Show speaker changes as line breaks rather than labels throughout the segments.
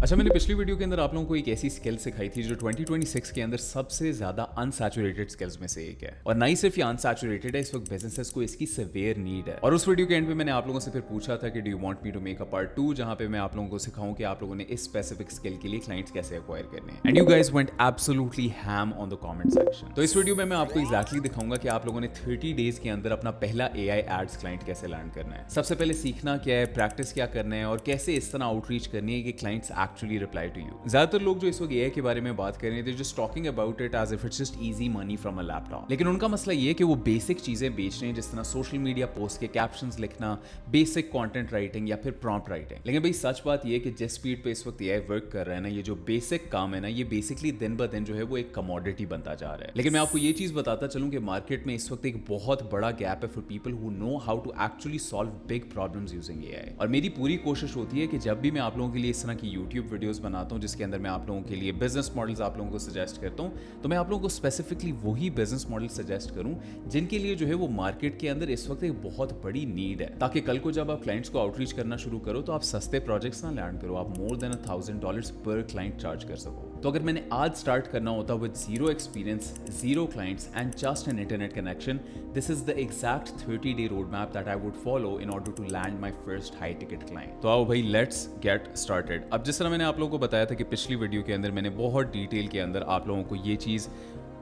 अच्छा, मैंने पिछली वीडियो के अंदर आप लोगों को एक ऐसी स्किल सिखाई थी जो 2026 के अंदर सबसे ज्यादा अनसैचुरेटेड स्किल्स में से एक है। और ना ही सिर्फ ये अनसैचुरेटेड है, इस वक्त बिजनेसेस को इसकी सेवियर नीड है। और उस वीडियो के एंड में मैंने आप लोगों से फिर पूछा था कि do you want me to make a part 2, जहां पे मैं आप लोगों को सिखाऊं कि आप लोगों ने इस स्पेसिफिक स्किल के लिए क्लाइंट्स कैसे एक्वायर करने हैं। And you guys went absolutely ham on the comment section. तो इस वीडियो में मैं आपको एग्जैक्टली दिखाऊंगा कि आप लोगों ने 30 डेज के अंदर अपना पहला एआई एड्स क्लाइंट कैसे लैंड करना है। सबसे पहले सीखना क्या है, प्रैक्टिस क्या करना है और कैसे इस तरह आउटरीच करनी है कि clients actually reply to you. ज्यादातर लोग जो इस वक्त एआई के बारे में बात कर रहे हैं, just talking about it as if it's just easy money from a laptop. लेकिन उनका मसला ये है कि वो बेसिक चीजें बेच रहे हैं, जिस तरह सोशल मीडिया पोस्ट के कैप्शंस लिखना, बेसिक कंटेंट राइटिंग या फिर प्रॉम्प्ट राइटिंग। लेकिन भाई सच बात ये है कि जिस स्पीड पे इस वक्त एआई वर्क कर रहा है ना, ये जो बेसिक काम है ना, ये बेसिकली दिन ब दिन जो है वो एक कमोडिटी बनता जा रहा है। लेकिन मैं आपको ये चीज बताता चलूं कि मार्केट में इस वक्त एक बहुत बड़ा गैप है for people who know how to actually solve big problems using AI. और मेरी पूरी कोशिश होती है कि जब भी मैं आप लोगों के लिए इस तरह की यूट्यूब वीडियोस बनाता हूं जिसके अंदर मैं आप लोगों के लिए बिजनेस मॉडल्स आप लोगों को सजेस्ट करता हूं, तो मैं आप लोगों को स्पेसिफिकली वही बिजनेस मॉडल सजेस्ट करूं जिनके लिए जो है वो मार्केट के अंदर इस वक्त एक बहुत बड़ी नीड है, ताकि कल को जब आप क्लाइंट्स को आउटरीच करना शुरू करो तो आप सस्ते प्रोजेक्ट्स ना लैंड करो, आप मोर देन $1,000 पर क्लाइंट चार्ज कर सको। तो अगर मैंने आज स्टार्ट करना होता with zero experience, zero clients and just an internet connection, this is the exact 30-day road map that I would follow in order to land my first high ticket client. तो आओ भाई, let's get started. अब जिस तरह मैंने आप लोगों को बताया था कि पिछली वीडियो के अंदर मैंने बहुत डिटेल के अंदर आप लोगों को ये चीज़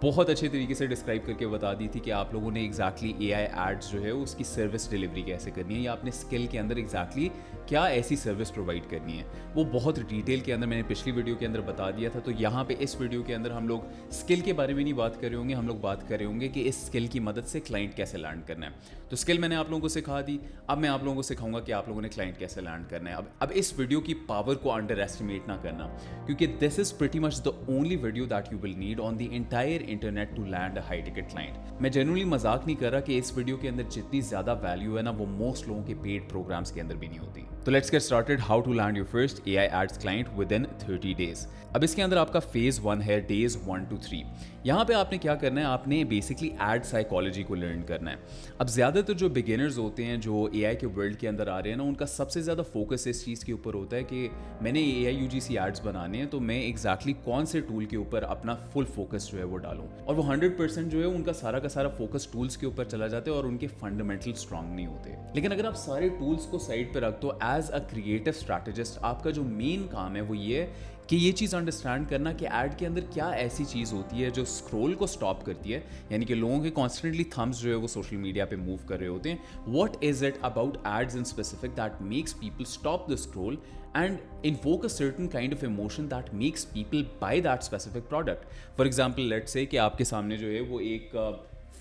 बहुत अच्छे तरीके से डिस्क्राइब करके बता दी थी कि आप लोगों ने एग्जैक्टली एआई एड्स जो है उसकी सर्विस डिलीवरी कैसे करनी है, या अपने स्किल के अंदर एग्जैक्टली क्या ऐसी सर्विस प्रोवाइड करनी है, वो बहुत डिटेल के अंदर मैंने पिछली वीडियो के अंदर बता दिया था। तो यहाँ पे इस वीडियो के अंदर हम लोग स्किल के बारे में नहीं बात कर रहे होंगे, हम लोग बात कर रहे होंगे कि इस स्किल की मदद से क्लाइंट कैसे लैंड करना है। तो स्किल मैंने आप लोगों को सिखा दी, अब मैं आप लोगों को सिखाऊंगा कि आप लोगों ने क्लाइंट कैसे लैंड करना है। अब इस वीडियो की पावर को अंडर एस्टिमेट ना करना, क्योंकि this is pretty much the only video that you will need on the entire internet to land a high ticket client. मैं जेन्युइनली मजाक नहीं कर रहा कि इस वीडियो के अंदर जितनी ज्यादा वैल्यू है ना, वो मोस्ट लोगों के पेड प्रोग्राम्स के अंदर भी नहीं होती। तो let's get started, how to land your first AI ads client within 30 days. अब इसके अंदर आपका फेज 1 है, डेज 1 to 3। यहाँ पे आपने क्या करना है, आपने बेसिकली एड साइकोलॉजी को लर्न करना है। अब ज़्यादातर जो बिगिनर्स होते हैं जो एआई के वर्ल्ड के अंदर आ रहे हैं ना, उनका सबसे ज़्यादा फोकस इस चीज़ के ऊपर होता है कि मैंने एआई यूजीसी एड्स बनाने हैं, तो मैं एग्जैक्टली कौन से टूल के ऊपर अपना फुल फोकस जो है वो डालूं। और वो 100% जो है उनका सारा का सारा फोकस टूल्स के ऊपर चला जाता है और उनके फंडामेंटल स्ट्रांग नहीं होते। लेकिन अगर आप सारे टूल्स को साइड पर रख दो, एज अ क्रिएटिव स्ट्रैटेजिस्ट आपका जो मेन काम है वो ये है कि ये चीज़ अंडरस्टैंड करना कि ऐड के अंदर क्या ऐसी चीज़ होती है जो स्क्रॉल को स्टॉप करती है, यानी कि लोगों के कॉन्स्टेंटली थम्स जो है वो सोशल मीडिया पे मूव कर रहे होते हैं। What is it about ads in specific that makes people stop the scroll and invoke a certain kind of emotion that makes people buy that specific product. For example, let's say कि आपके सामने जो है वो एक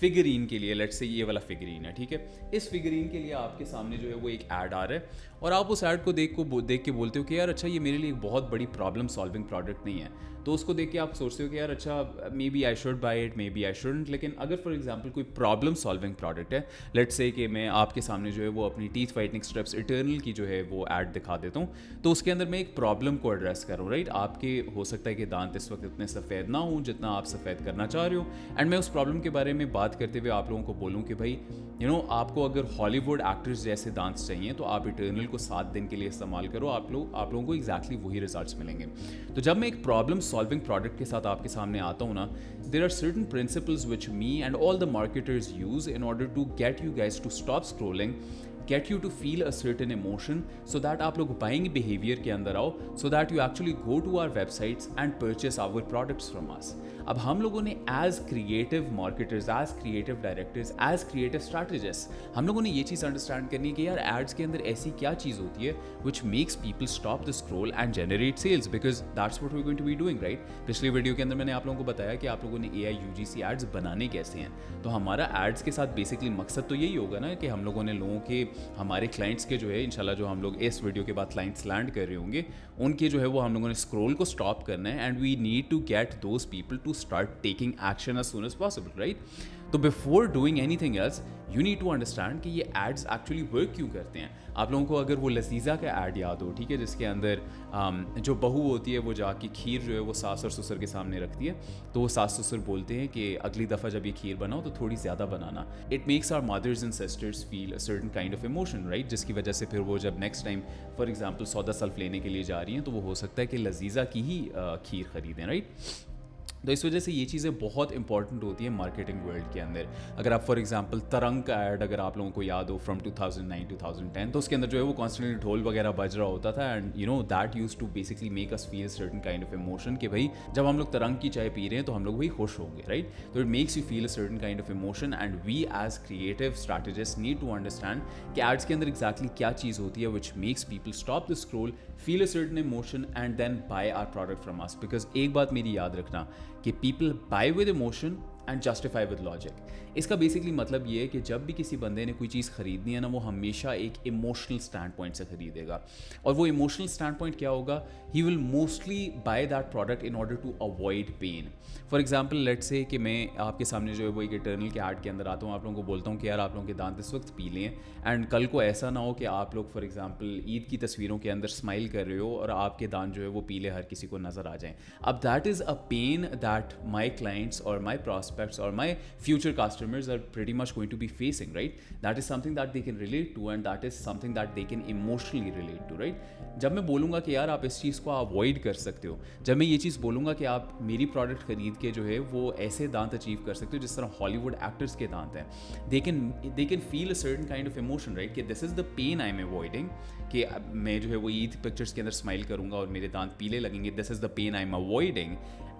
figurine के लिए, let's say ये वाला फिगरीन है, ठीक है, इस फिगरीन के लिए आपके सामने जो है वो एक ऐड आ रहा है और आप उस ऐड को देख के बोलते हो कि यार अच्छा, ये मेरे लिए एक बहुत बड़ी प्रॉब्लम सॉल्विंग प्रोडक्ट नहीं है। तो उसको देख के आप सोचते हो कि यार अच्छा, maybe I should buy it, maybe I shouldn't. लेकिन अगर फॉर एग्जांपल कोई प्रॉब्लम सॉल्विंग प्रोडक्ट है, लेट्स से कि मैं आपके सामने जो है वो अपनी टीथ वाइटनिंग स्ट्रिप्स इटर्नल की जो है वो ऐड दिखा देता हूँ, तो उसके अंदर मैं एक प्रॉब्लम को एड्रेस कर रहा हूँ, राइट। आपके हो सकता है कि दांत इस वक्त इतने सफ़ेद ना हो जितना आप सफ़ेद करना चाह रहे हो, एंड मैं उस प्रॉब्लम के बारे में बात करते हुए आप लोगों को बोलूँ कि भाई आपको अगर हॉलीवुड एक्टर्स जैसे दांत चाहिए तो आप इटर्नल को 7 दिन के लिए इस्तेमाल करो, आप लोगों को एग्जैक्टली वही रिजल्ट्स मिलेंगे। तो जब मैं एक प्रॉब्लम सॉल्विंग प्रोडक्ट के साथ आपके सामने आता हूँ ना, there are certain principles which me and all the marketers use in order to get you guys to stop scrolling, get you to feel a certain emotion, so that आप लोग buying behavior के अंदर आओ, so that you actually go to our websites and purchase our products from us. अब हम लोगों ने as creative marketers, as creative directors, as creative strategists, हम लोगों ने ये चीज़ अंडरस्टैंड करनी है कि यार एड्स के अंदर ऐसी क्या चीज़ होती है which makes people stop the scroll and generate sales, because that's what we're going to be doing, right? पिछली वीडियो के अंदर मैंने आप लोगों को बताया कि आप लोगों ने AI UGC एड्स बनाने कैसे हैं। तो हमारा एड्स के साथ बेसिकली मकसद तो यही होगा ना कि हम लोगों ने लोगों के, हमारे क्लाइंट्स के जो है इंशाल्लाह जो हम लोग इस वीडियो के बाद क्लाइंट्स लैंड कर रहे होंगे, उनके जो है वो हम लोगों ने स्क्रॉल को स्टॉप करना है, and we need to get those people to start taking action as soon as possible, right. तो before doing anything else you need to understand कि ये एड्स एक्चुअली वर्क क्यों करते हैं। आप लोगों को अगर वो लजीज़ा का ऐड याद हो, ठीक है, जिसके अंदर जो बहू होती है वो जाके खीर जो है वो सास और ससुर के सामने रखती है, तो वो सास ससुर बोलते हैं कि अगली दफ़ा जब ये खीर बनाओ तो थोड़ी ज़्यादा बनाना। It makes our mothers and sisters feel a certain kind of emotion, right, जिसकी वजह से फिर वो जब नेक्स्ट टाइम फॉर एग्जाम्पल सौदा सल्फ लेने के लिए जा रही हैं तो वो हो सकता है कि लजीज़ा की ही खीर खरीदें, राइट। तो इस वजह से ये चीज़ें बहुत इंपॉर्टेंट होती हैं मार्केटिंग वर्ल्ड के अंदर। अगर आप फॉर एग्जांपल तरंग का ऐड अगर आप लोगों को याद हो फ्रॉम 2009-2010, तो उसके अंदर जो है वो कॉन्स्टेंटली ढोल वगैरह बज रहा होता था, and you know that use to basically make us feel certain kind of emotion कि भाई जब हम लोग तरंग की चाय पी रहे हैं तो हम लोग भाई खुश होंगे, राइट। तो it makes you feel a certain kind of emotion, and we as creative strategist need to understand कि एड्स के अंदर एग्जैक्टली क्या चीज़ होती है which makes people stop the scroll, feel a certain emotion and then buy our product from us. Because एक बात मेरी याद रखना कि people buy with emotion and justify with logic. इसका बेसिकली मतलब ये है कि जब भी किसी बंदे ने कोई चीज़ खरीदनी है ना, वो हमेशा एक इमोशनल स्टैंड पॉइंट से खरीदेगा। और वो इमोशनल स्टैंड पॉइंट क्या होगा, he will mostly buy that product in order to avoid pain. For example let's say कि मैं आपके सामने जो है वो एक इटर्नल के ऐड के अंदर आता हूँ, आप लोगों को बोलता हूँ कि यार आप लोगों के दांत इस वक्त पीले हैं, एंड कल को ऐसा ना हो कि आप लोग फॉर एग्जाम्पल ईद की तस्वीरों के अंदर स्माइल कर रहे हो और आपके दांत जो है वो पीले हर किसी को नज़र आ जाएं। अब that is a pain that my clients और माई प्रॉस्पेक्ट्स और माई future customers are pretty much going to be facing, right? That is something that they can relate to, and that is something that they can emotionally relate to, right? जब मैं बोलूँगा कि यार आप इस चीज़ को avoid कर सकते हो, जब मैं ये चीज़ बोलूँगा कि आप मेरी प्रोडक्ट खरीद के जो है वो ऐसे दांत अचीव कर सकते हो जिस तरह हॉलीवुड एक्टर्स के दांत हैं, they can feel a certain kind of emotion, right? कि this is the pain I'm avoiding, कि मैं जो है वो ईद पिक्चर्स के अंदर स्माइल करूँगा और मेरे दांत पीले लगेंगे, this is the pain I'm avoiding.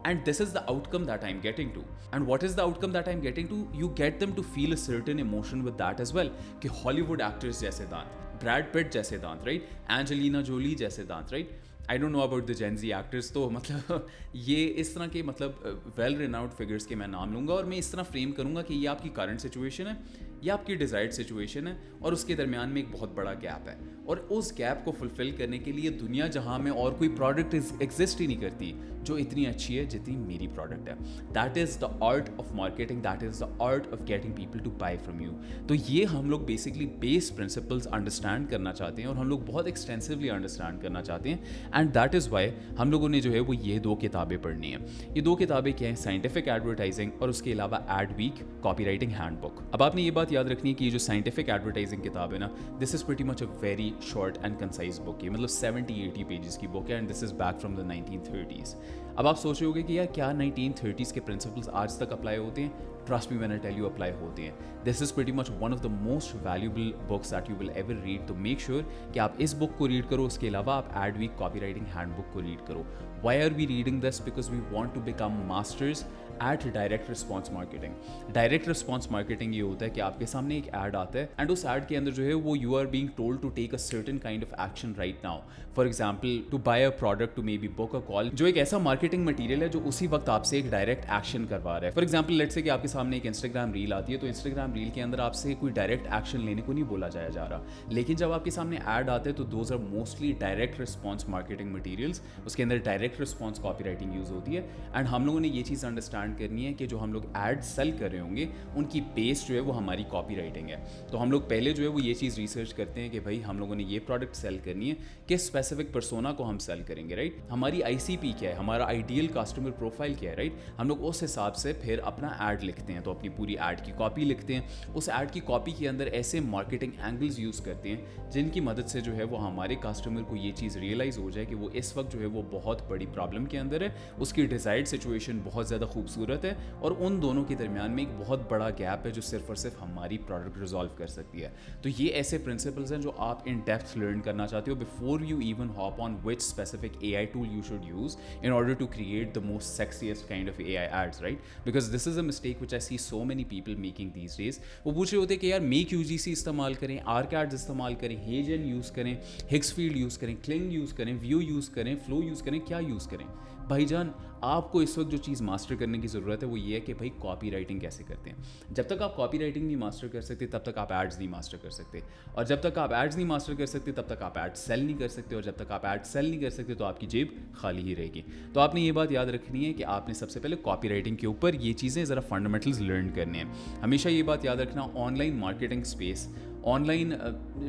And this is the outcome that I'm getting to. And what is the outcome that I'm getting to? You get them to feel a certain emotion with that as well. कि Hollywood actors जैसे दांत, Brad Pitt जैसे दांत, right? Angelina Jolie जैसे दांत, right? I don't know about the Gen Z actors, तो मतलब ये इस तरह के मतलब वेल रिनाउंड फिगर्स के मैं नाम लूँगा और मैं इस तरह फ्रेम करूँगा कि ये आपकी करंट सिचुएशन है, ये आपकी डिज़ायर्ड सिचुएशन है, और उसके दरमियान में एक बहुत बड़ा गैप है, और उस गैप को फुलफिल करने के लिए दुनिया जहाँ में और कोई प्रोडक्ट एग्जिस्ट ही नहीं करती जो इतनी अच्छी है जितनी मेरी प्रोडक्ट है। That is the art of marketing, that is the art of getting people to buy from you. तो ये हम लोग बेसिकली बेस प्रिंसिपल्स अंडरस्टैंड करना चाहते हैं, और हम लोग बहुत एक्सटेंसिवली अंडरस्टैंड करना चाहते हैं, एंड दैट इज़ वाई हम लोगों ने जो है वो ये 2 किताबें पढ़नी है। ये 2 किताबें क्या हैं, साइंटिफिक एडवर्टाइजिंग और उसके अलावा Adweek copywriting handbook. अब आपने ये बात याद रखनी है कि ये जो साइंटिफिक एडवर्टाइजिंग किताब है ना, this is pretty much a very short and concise book है, मतलब 70-80 पेजेस की बुक है, and this is back from the 1930s। अब आप सोच रहे होगे कि यार क्या 1930s के प्रिंसिपल्स आज तक अप्लाई होते हैं? Trust me when I tell you apply होते हैं। This is pretty much one of the most valuable books that you will ever read. तो मेक श्योर कि आप इस बुक को रीड करो, उसके अलावा आप Adweek copywriting handbook को रीड करो। Why are we reading this? Because we want to become masters at direct response marketing. Direct response marketing ये होता है कि आपके सामने एक ऐड आता है, एंड उस ऐड के अंदर जो है वो you are being told to take a certain kind of action right now. For example to buy a product, to maybe book a call, जो एक ऐसा मार्केटिंग मटीरियल है जो उसी वक्त आपसे एक डायरेक्ट एक्शन करवा रहा है। फॉर एग्जाम्पल लेट्स से कि आपके सामने एक इंस्टाग्राम रील आती है, तो इंस्टाग्राम रील के अंदर आपसे कोई डायरेक्ट एक्शन लेने को नहीं बोला जा रहा, लेकिन जब आपके सामने ऐड आते हैं तो those are mostly direct response marketing materials, उसके अंदर direct response copywriting use होती है। एंड हम लोगों ने ये चीज़ अंडरस्टैंड करनी है कि जो हम लोग एड सेल कर रहे होंगे उनकी बेस जो है वो हमारी कॉपी राइटिंग है। तो हम लोग पहले जो है वो ये चीज़ रिसर्च करते हैं कि भाई हम लोगों ने ये प्रोडक्ट सेल करनी है, किस स्पेसिफिक पर्सोना को हम सेल करेंगे, राइट? हमारी ICP क्या है, हमारा आइडियल कस्टमर प्रोफाइल क्या है, राइट? हम लोग उस हिसाब से फिर अपना ऐड लिखते हैं, तो अपनी पूरी ऐड की कॉपी लिखते हैं। उस ऐड की कॉपी के अंदर ऐसे मार्केटिंग एंगल्स यूज़ करते हैं जिनकी मदद से जो है वो हमारे कस्टमर को ये चीज़ रियलाइज़ हो जाए कि वो इस वक्त जो है वो बहुत बड़ी प्रॉब्लम के अंदर है, उसकी डिज़ायर्ड सिचुएशन बहुत ज़्यादा खूबसूरत है, और उन दोनों के दरमियान में एक बहुत बड़ा गैप है जो सिर्फ और सिर्फ हमारी प्रोडक्ट रिजॉल्व कर सकती है। तो ये ऐसे प्रिंसिपल्स हैं जो आप इन डेप्थ लर्न करना चाहते हो before you even hop on which specific AI tool you should use in order to create the most sexiest kind of AI ads, right? Because this is a mistake which I see so many people making these days. वो पूछ रहे होते हैं कि यार make UGC इस्तेमाल करें, आर्कैड्स इस्तेमाल करें, हेजन यूज़ करें, हिग्सफील्ड यूज़ करें, क्लिंग यूज़ करें, व्यू यूज़ करें, फ्लो यूज़ करें, क्या यूज़ करें? भाईजान आपको इस वक्त जो चीज़ मास्टर करने की ज़रूरत है वो ये है कि भाई कॉपी राइटिंग कैसे करते हैं। जब तक आप कॉपी राइटिंग नहीं मास्टर कर सकते तब तक आप एड्स नहीं मास्टर कर सकते, और जब तक आप एड्स नहीं मास्टर कर सकते तब तक आप एड्स सेल नहीं कर सकते, और जब तक आप एड्स सेल नहीं कर सकते तो आपकी जेब खाली ही रहेगी। तो आपने ये बात याद रखनी है कि आपने सबसे पहले कॉपी राइटिंग के ऊपर ये चीज़ें ज़रा फंडामेंटल फंडामेंटल्स लर्न करने हैं। हमेशा ये बात याद रखना, online marketing space, online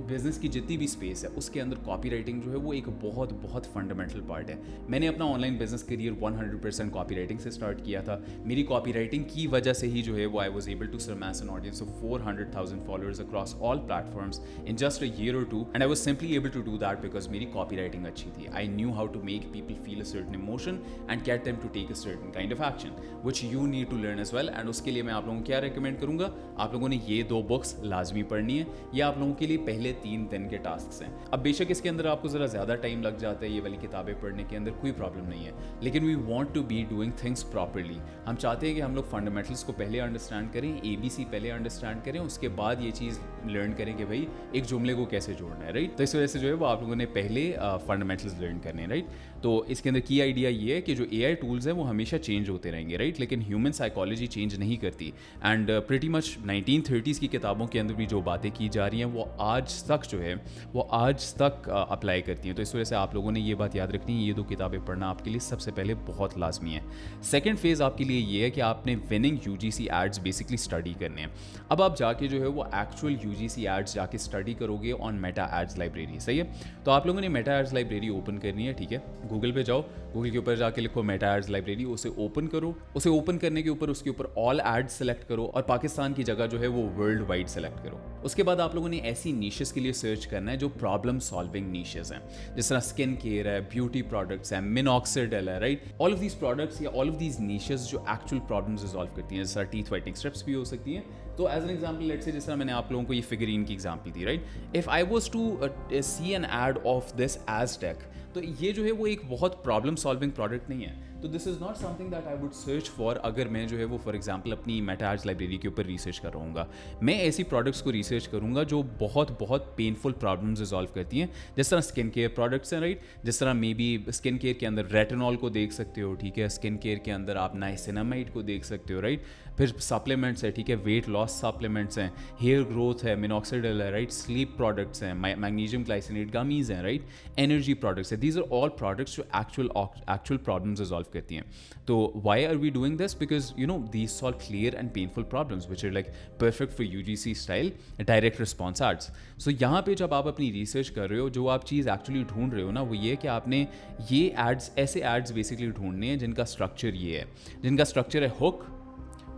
business की जितनी भी स्पेस है उसके अंदर कॉपी राइटिंग जो है वो एक बहुत बहुत फंडामेंटल पार्ट है। मैंने अपना online business career 100% copy writing से स्टार्ट किया था। मेरी कॉपी राइटिंग की वजह से ही जो है वो I was able to amass an audience of 400,000 followers across all platforms in just a year or two, and I was simply able to do that because मेरी कॉपी राइटिंग अच्छी थी। I knew how to make people feel a certain emotion and get them to take a certain kind of action which you need to learn as well. And उसके लिए मैं आप लोगों को क्या रिकमेंड करूंगा, आप लोगों ने ये 2 बुक्स लाजमी पढ़नी है। ये आप लोगों के लिए पहले 3 दिन के टास्क हैं। अब बेशक इसके अंदर आपको ज़रा ज़्यादा टाइम लग जाता है ये वाली किताबें पढ़ने के अंदर, कोई प्रॉब्लम नहीं है, लेकिन we want to be doing things properly. हम चाहते हैं कि हम लोग फंडामेंटल्स को पहले अंडरस्टैंड करें, ABC पहले अंडरस्टैंड करें, उसके बाद ये चीज़ लर्न करें कि भाई एक जुमले को कैसे जोड़ना है, राइट। तो इस वजह से जो है वो आप लोगों ने पहले फंडामेंटल्स लर्न करने हैं, राइट। तो इसके अंदर की आइडिया ये है कि जो AI टूल्स हैं वो हमेशा चेंज होते रहेंगे, राइट, लेकिन ह्यूमन साइकोलॉजी चेंज नहीं करती। एंड प्रीटी मच 1930s की किताबों के अंदर भी जो बातें की जा रही हैं वो आज तक जो है वो आज तक अप्लाई करती हैं। तो इस वजह से आप लोगों ने ये बात याद रखनी है, ये 2 किताबें पढ़ना आपके लिए सबसे पहले बहुत लाजमी है। सेकंड फेज़ आपके लिए ये है कि आपने winning UGC ads basically study करने हैं। अब आप जाके जो है वो एक्चुअल UGC एड्स जाके स्टडी करोगे ऑन मेटा एड्स लाइब्रेरी, सही है। तो आप लोगों ने मेटा एड्स लाइब्रेरी ओपन करनी है, ठीक है। गूगल पे जाओ, गूगल के ऊपर जाके लिखो मेटा एड्स लाइब्रेरी, उसे ओपन करो। उसे ओपन करने के ऊपर उसके ऊपर ऑल एड्स सेलेक्ट करो और पाकिस्तान की जगह जो है वो वर्ल्ड वाइड सेलेक्ट करो। उसके बाद आप लोगों ने ऐसी नीशेस के लिए सर्च करना है जो प्रॉब्लम सॉल्विंग नीशेस हैं, जिस तरह स्किन केयर है, ब्यूटी प्रोडक्ट्स हैं, मिनॉक्सिडिल है, right. All of these products या ऑल ऑफ दीज नीशेस जो एक्चुअल प्रॉब्लम्स रिजॉल्व करती हैं, जिस तरह टीथ व्हाइटनिंग स्ट्रिप्स भी हो सकती हैं। तो एज एन एग्जाम्पल लेट्स से जिस तरह मैंने आप लोगों को ये फिगरीन की एग्जाम्पल दी, right. If I was to see an ad of this Aztec, तो ये जो है वो एक बहुत प्रॉब्लम सॉल्विंग प्रोडक्ट नहीं है। तो this is not something that I would search for अगर मैं जो है वो फॉर एग्जांपल अपनी मेटा एड्स लाइब्रेरी के ऊपर रिसर्च कर रहा हूँ। मैं ऐसी प्रोडक्ट्स को रिसर्च करूँगा जो बहुत बहुत पेनफुल प्रॉब्लम्स रिजॉल्व करती हैं, जिस तरह स्किन केयर प्रोडक्ट्स हैं, राइट। जिस तरह मे बी स्किन केयर के अंदर रेटिनॉल को देख सकते हो, ठीक है। स्किन केयर के अंदर आप नाइसिनामाइड को देख सकते हो, राइट। फिर सप्लीमेंट्स है, ठीक है, वेट लॉस सप्लीमेंट्स हैं, हेयर ग्रोथ है, मिनॉक्सिडिल है, राइट। स्लीप प्रोडक्ट्स हैं, मैग्नीशियम ग्लाइसिनेट गमीज हैं, राइट। एनर्जी प्रोडक्ट्स है। दीज आर ऑल प्रोडक्ट्स जो एक्चुअल प्रॉब्लम्स रिजॉल्व करती हैं। तो why are we doing this? Because you know these solve clear and painful problems which are like perfect for UGC style direct response ads. So यहाँ पे जब आप अपनी research कर रहे हो, जो आप चीज़ एक्चुअली ढूंढ रहे हो ना, वो ये कि आपने ये एड्स, ऐसे एड्स बेसिकली ढूंढने हैं जिनका स्ट्रक्चर ये है, जिनका स्ट्रक्चर है hook,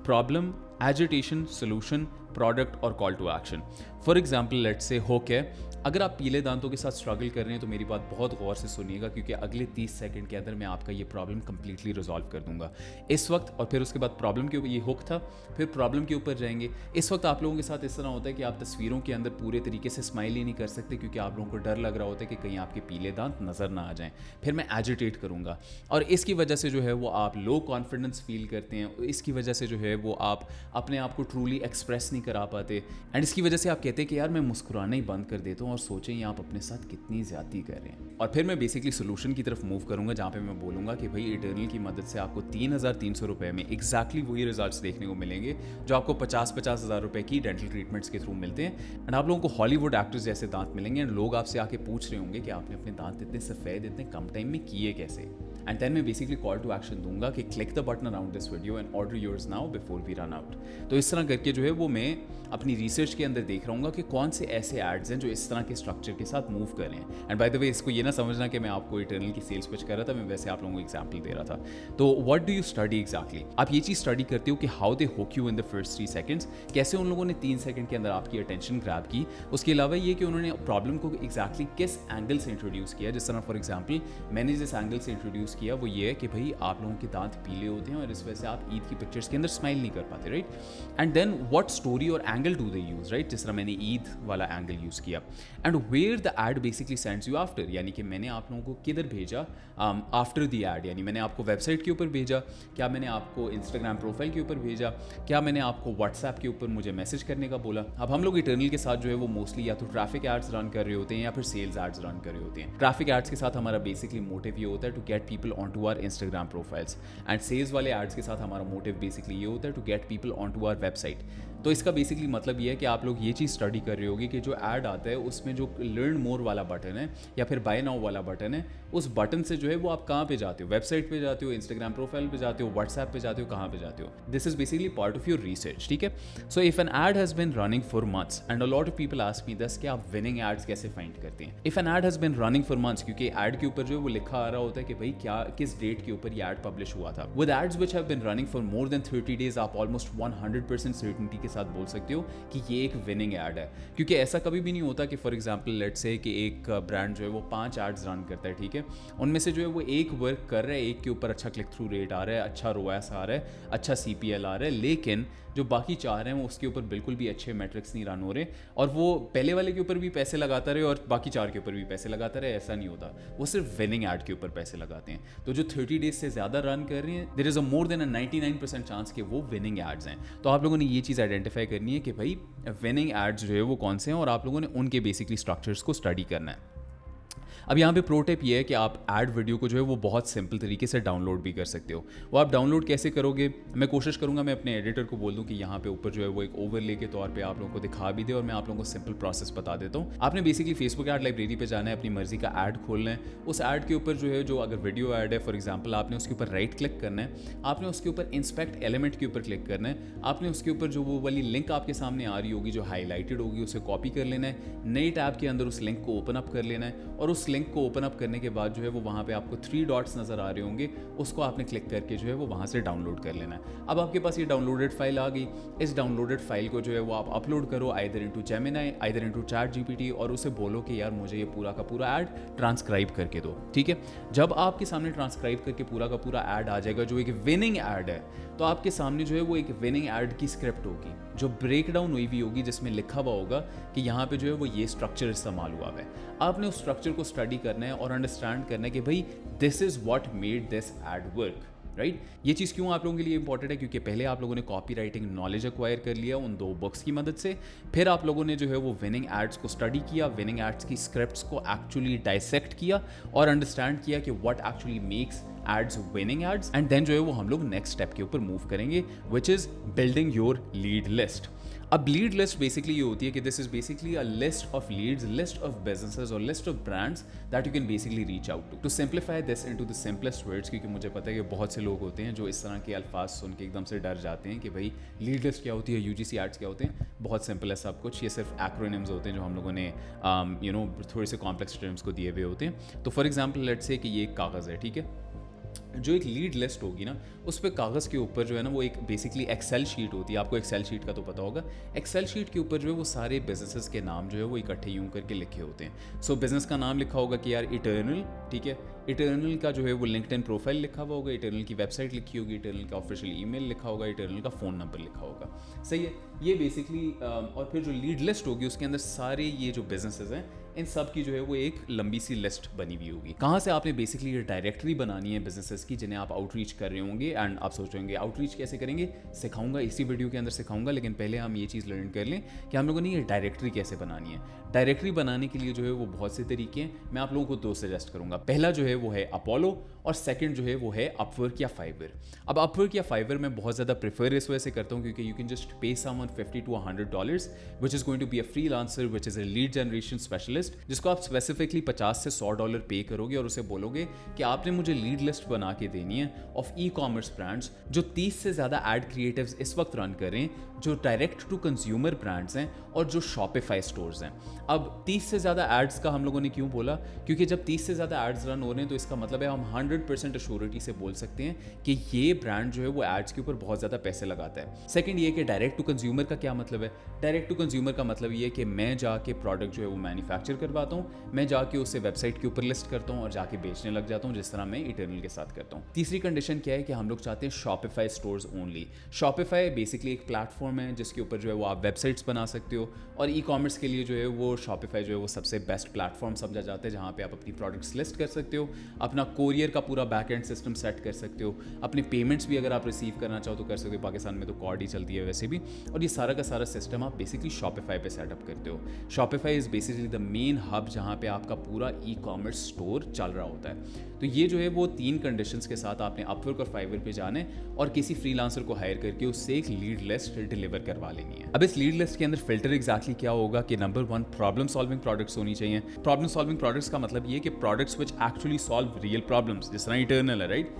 problem, agitation, solution, product और call to action. For example let's say hook है। अगर आप पीले दांतों के साथ स्ट्रगल कर रहे हैं तो मेरी बात बहुत गौर से सुनिएगा, क्योंकि अगले 30 सेकंड के अंदर मैं आपका ये प्रॉब्लम कंप्लीटली रिजॉल्व कर दूंगा इस वक्त। और फिर उसके बाद प्रॉब्लम के ऊपर, ये हुक था, फिर प्रॉब्लम के ऊपर जाएंगे। इस वक्त आप लोगों के साथ इस तरह होता है कि आप तस्वीरों के अंदर पूरे तरीके से स्माइल ही नहीं कर सकते, क्योंकि आप लोगों को डर लग रहा होता है कि कहीं आपके पीले दांत नज़र ना आ जाएं। फिर मैं एजिटेट करूँगा और इसकी वजह से जो है वो आप लो कॉन्फिडेंस फील करते हैं। इसकी वजह से जो है वो आप अपने आप को ट्रूली एक्सप्रेस नहीं करा पाते, एंड इसकी वजह से आप कहते हैं कि यार मैं मुस्कुराना ही बंद कर देता हूँ, और सोचें आप अपने साथ कितनी ज्यादती कर रहे हैं। और फिर मैं बेसिकली सोल्यूशन की तरफ मूव करूंगा, जहाँ पे मैं बोलूंगा कि भाई इटर्नल की मदद से आपको 3,300 रुपये में एग्जैक्टली वही रिजल्ट्स देखने को मिलेंगे जो आपको 50-50 हज़ार रुपये की डेंटल ट्रीटमेंट्स के थ्रू मिलते हैं। एंड आप लोगों को हॉलीवुड एक्टर्स जैसे दांत मिलेंगे, एंड लोग आपसे आके पूछ रहे होंगे कि आपने अपने दांत इतने सफ़ेद इतने कम टाइम में किए कैसे। एंड देन मैं बेसिकली कॉल टू एक्शन दूंगा कि click the button around this video and order yours now before we run out. तो इस तरह करके जो है वो मैं अपनी रिसर्च के अंदर देख रहा हूँ कि कौन से ऐसे एड्स हैं जो इस तरह के स्ट्रक्चर के साथ मूव कर रहे हैं। एंड बाय द वे इसको ये ना समझना कि मैं आपको इटर्नल की सेल्स पिच कर रहा था, मैं वैसे आप लोगों को एग्जाम्पल दे रहा था। तो what do you study exactly? आप ये चीज़ स्टडी करते हो कि how they hook you in the first 3 seconds, कैसे उन लोगों ने 3 सेकंड के अंदर आपकी अटेंशन ग्रैब की। उसके अलावा ये कि उन्होंने प्रॉब्लम को एग्जैक्टली किस एंगल से इंट्रोड्यूस किया। जिस तरह फॉर एग्जाम्पल मैंने जिस एंगल से इंट्रोड्यूस किया वो ये है कि भाई आप लोगों के दांत पीले होते हैं और इस वजह से आप ईद की पिक्चर्स के अंदर स्माइल नहीं कर पाते, right. And then what story or angle do they use, right. जिस तरह मैंने ईद वाला एंगल यूज़ किया। And where the ad basically sends you after, यानी कि मैंने आप लोगों को किधर भेजा आफ्टर द एड, यानी मैंने आपको वेबसाइट के ऊपर भेजा, क्या मैंने आपको इंस्टाग्राम प्रोफाइल के ऊपर भेजा, क्या मैंने आपको व्हाट्सएप के ऊपर मुझे मैसेज करने का बोला। अब हम लोग इटर्नल के साथ जो है वो मोस्टली या तो ट्रैफिक एड्स रन कर रहे होते हैं या फिर सेल्स एड्स रन कर रहे होते हैं। ट्रैफिक एड्स के साथ हमारा बेसिकली मोटिव ये होता है to get people on to our Instagram profiles, and sales वाले एड्स के साथ हमारा मोटिव बेसिकली ये होता है to get people on to our website. तो इसका बेसिकली मतलब ये है कि आप लोग ये चीज़ स्टडी कर रहे होगी कि जो ऐड आता है उसमें जो लर्न मोर वाला बटन है या फिर बाय नाउ वाला बटन है, उस बटन से जो है वो आप कहाँ पे जाते हो, वेबसाइट पे जाते हो, इंस्टाग्राम प्रोफाइल पे जाते हो, व्हाट्सएप पे जाते हो, कहाँ पे जाते हो. This is basically part of your research. ठीक है. So if an ad has been running for months and a lot of people ask me this कि आप विनिंग एड्स कैसे फाइंड करते हैं. If an ad has been running for months, क्योंकि ad के ऊपर जो है वो लिखा आ रहा होता है कि भाई क्या किस डेट के ऊपर ये एड पब्लिश हुआ था. With ads which have been running for more than 30 days, आप ऑलमोस्ट 100% सर्टेनिटी के साथ बोल सकते हो कि ये एक विनिंग एड है. क्योंकि ऐसा कभी भी नहीं होता कि फॉर एग्जांपल लेट्स से कि एक ब्रांड जो है वो 5 एड्स रन करता है. ठीक है. उनमें से जो है वो एक वर्क कर रहा है, एक के ऊपर अच्छा क्लिक थ्रू रेट आ रहा है, अच्छा रोएस आ रहा है, अच्छा CPL आ रहा है, लेकिन जो बाकी 4 हैं वो उसके ऊपर बिल्कुल भी अच्छे मैट्रिक्स नहीं रन हो रहे और वो पहले वाले के ऊपर भी पैसे लगाता रहे और बाकी 4 के ऊपर भी पैसे लगाता रहे. ऐसा नहीं होता. वो सिर्फ विनिंग एड के ऊपर पैसे लगाते हैं. तो जो 30 डेज से ज़्यादा रन कर रहे हैं, there is a more than 99% chance कि वो विनिंग एड्स हैं. तो आप लोगों ने ये चीज़ आइडेंटिफाई करनी है कि भाई विनिंग एड्स जो है वो कौन से हैं और आप लोगों ने उनके बेसिकली स्ट्रक्चर्स को स्टडी करना है. अब यहाँ पे प्रो टिप ये है कि आप ऐड वीडियो को जो है वो बहुत सिंपल तरीके से डाउनलोड भी कर सकते हो. वो आप डाउनलोड कैसे करोगे, मैं कोशिश करूँगा मैं अपने एडिटर को बोल दूँ कि यहाँ पे ऊपर जो है वो एक ओवरले के तौर पे आप लोगों को दिखा भी दे और मैं आप लोगों को सिंपल प्रोसेस बता देता हूँ. आपने बेसिकली फेसबुक ऐड लाइब्रेरी पे जाना है, अपनी मर्जी का ऐड खोलना है. उस ऐड के ऊपर जो है जो अगर वीडियो ऐड है फॉर एग्जाम्पल, आपने उसके ऊपर राइट क्लिक करना है, आपने उसके ऊपर इंस्पेक्ट एलिमेंट के ऊपर क्लिक करना है, आपने उसके ऊपर जो वो वाली लिंक आपके सामने आ रही होगी जो हाईलाइटेड होगी उसे कॉपी कर लेना है, नई टैब के अंदर उस लिंक को ओपन अप कर लेना है और उस लिंक को ओपन अप करने के बाद जो है वो वहाँ पे आपको 3 डॉट्स नजर आ रहे होंगे, उसको आपने क्लिक करके जो है वो वहाँ से डाउनलोड कर लेना है. अब आपके पास ये डाउनलोडेड फाइल आ गई. इस डाउनलोडेड फाइल को जो है वो आप अपलोड करो either into Gemini, either into ChatGPT और उसे बोलो कि यार मुझे ये पूरा का पूरा ऐड ट्रांसक्राइब करके दो. ठीक है. जब आपके सामने ट्रांसक्राइब करके पूरा का पूरा ऐड आ जाएगा जो एक विनिंग ऐड है, तो आपके सामने जो है वो एक विनिंग ऐड की स्क्रिप्ट होगी जो ब्रेक डाउन हुई हुई होगी, जिसमें लिखा हुआ होगा कि यहाँ पे जो है वो ये स्ट्रक्चर इस्तेमाल हुआ है. आपने उस स्ट्रक्चर को स्टडी करना है और अंडरस्टैंड करना है कि भाई this is what made this ad work. Right. ये चीज़ क्यों आप लोगों के लिए इंपॉर्टेंट है, क्योंकि पहले आप लोगों ने कॉपी राइटिंग नॉलेज एक्वायर कर लिया उन 2 बुक्स की मदद से, फिर आप लोगों ने जो है वो विनिंग एड्स को स्टडी किया, विनिंग एड्स की स्क्रिप्ट्स को एक्चुअली डाइसेक्ट किया और अंडरस्टैंड किया कि what actually makes ads winning ads, and then जो है वो हम लोग नेक्स्ट स्टेप के ऊपर मूव करेंगे which is building your lead list. अब लीड लिस्ट बेसिकली ये होती है कि this is basically a list of leads, list of businesses और list of brands that you can basically reach out to simplify this into the simplest words. क्योंकि मुझे पता है कि बहुत से लोग होते हैं जो इस तरह के अल्फाज सुन के एकदम से डर जाते हैं कि भाई लीड लिस्ट क्या होती है, UGC एड्स क्या होते हैं. बहुत सिंपल है सब कुछ. ये सिर्फ एक्रोनिम्स होते हैं जो हम लोगों ने थोड़े से कॉम्प्लेक्स टर्म्स को दिए हुए होते हैं. तो फॉर एग्जाम्पल लेट्स से कि ये एक कागज़ है. ठीक है. जो एक लीड लिस्ट होगी ना, उस पर कागज़ के ऊपर जो है ना वो एक बेसिकली एक्सेल शीट होती है. आपको एक्सेल शीट का तो पता होगा. एक्सेल शीट के ऊपर जो है वो सारे बिजनेसेस के नाम जो है वो इकट्ठे यूं करके लिखे होते हैं. सो बिजनेस का नाम लिखा होगा कि यार इटर्नल. ठीक है. इटर्नल का जो है वो लिंक्डइन प्रोफाइल लिखा हुआ होगा, इटर्नल की वेबसाइट लिखी होगी, इटर्नल का ऑफिशियल ईमेल लिखा होगा, इटर्नल का फ़ोन नंबर लिखा होगा. सही है. ये बेसिकली और फिर जो लीड लिस्ट होगी उसके अंदर सारे ये जो बिजनेसेस हैं इन सब की जो है वो एक लंबी सी लिस्ट बनी हुई होगी. कहाँ से आपने बेसिकली ये डायरेक्टरी बनानी है बिजनेसेस की जिन्हें आप आउटरीच कर रहे होंगे. एंड आप सोच रहे होंगे आउटरीच कैसे करेंगे, सिखाऊंगा इसी वीडियो के अंदर सिखाऊंगा. लेकिन पहले हम ये चीज़ लर्न कर लें कि हम लोगों ने ये डायरेक्टरी कैसे बनानी है. डायरेक्टरी बनाने के लिए जो है वो बहुत से तरीके हैं. मैं आप लोगों को 2 सजेस्ट करूंगा. पहला जो है वो है अपोलो और सेकंड जो है वो है अपवर्क या फाइवर. अब अपवर्क या फाइवर मैं बहुत ज़्यादा प्रेफर इस वजह से करता हूँ क्योंकि you can just pay someone $50 to $100 which is going to be a freelancer which is a lead generation specialist, जिसको आप स्पेसिफिकली $50 से $100 पे करोगे और उसे बोलोगे कि आपने मुझे लीड लिस्ट बना के देनी है ऑफ ई-कॉमर्स ब्रांड्स जो 30 से ज़्यादा एड क्रिएटिव्स इस वक्त रन करें, जो डायरेक्ट टू कंज्यूमर ब्रांड्स हैं और जो शॉपिफाई स्टोर्स हैं. अब 30 से ज़्यादा एड्स का हम लोगों ने क्यों बोला, क्योंकि जब 30 से ज़्यादा एड्स रन हो रहे हैं तो इसका मतलब है हम 100% अश्योरिटी से बोल सकते हैं कि ये ब्रांड जो है वो एड्स के ऊपर बहुत ज़्यादा पैसे लगाता है. सेकंड ये कि डायरेक्ट टू कंज्यूमर का क्या मतलब है. डायरेक्ट टू कंज्यूमर का मतलब ये है कि मैं जाके प्रोडक्ट जो है वो मैन्युफैक्चर करवाता हूँ, मैं जाके उसे वेबसाइट के ऊपर लिस्ट करता हूँ और जाके बेचने लग जाता हूँ, जिस तरह मैं इटर्नल के साथ करता हूँ. तीसरी कंडीशन क्या है कि हम लोग चाहते हैं Shopify stores only. Shopify basically एक प्लेटफॉर्म है जिसके ऊपर जो है वो आप वेबसाइट्स बना सकते हो और ई कॉमर्स के लिए जो है वो शॉपिफाई जो है वो सबसे बेस्ट प्लेटफॉर्म समझा जाता है जहाँ पे आप अपनी प्रोडक्ट्स लिस्ट कर सकते हो, अपना कोरियर का आप पूरा बैक एंड सिस्टम सेट कर सकते हो, अपने पेमेंट्स भी अगर आप रिसीव करना चाहो तो कर सकते हो, पाकिस्तान में तो कॉर्ड ही चलती है वैसे भी। और ये सारा का सारा सिस्टम आप बेसिकली शॉपिफाई पे सेटअप करते हो। Shopify is basically the main hub जहाँ पे आपका पूरा ई कॉमर्स स्टोर चल रहा होता है। तो ये जो है वो 3 कंडीशंस के साथ आपने अपवर्क और फाइवर पे जाना है और किसी फ्रीलांसर को हायर करके उससे एक लीड लिस्ट डिलीवर करवा लेनी है। अब इस लीड लिस्ट के अंदर फिल्टर एग्जैक्टली क्या होगा कि नंबर 1 प्रॉब्लम सॉल्विंग प्रोडक्ट्स होनी चाहिए। प्रॉब्लम सॉल्विंग प्रोडक्ट्स का मतलब ये कि products which actually solve real problems, जिस तरह इटर्नल है, राइट।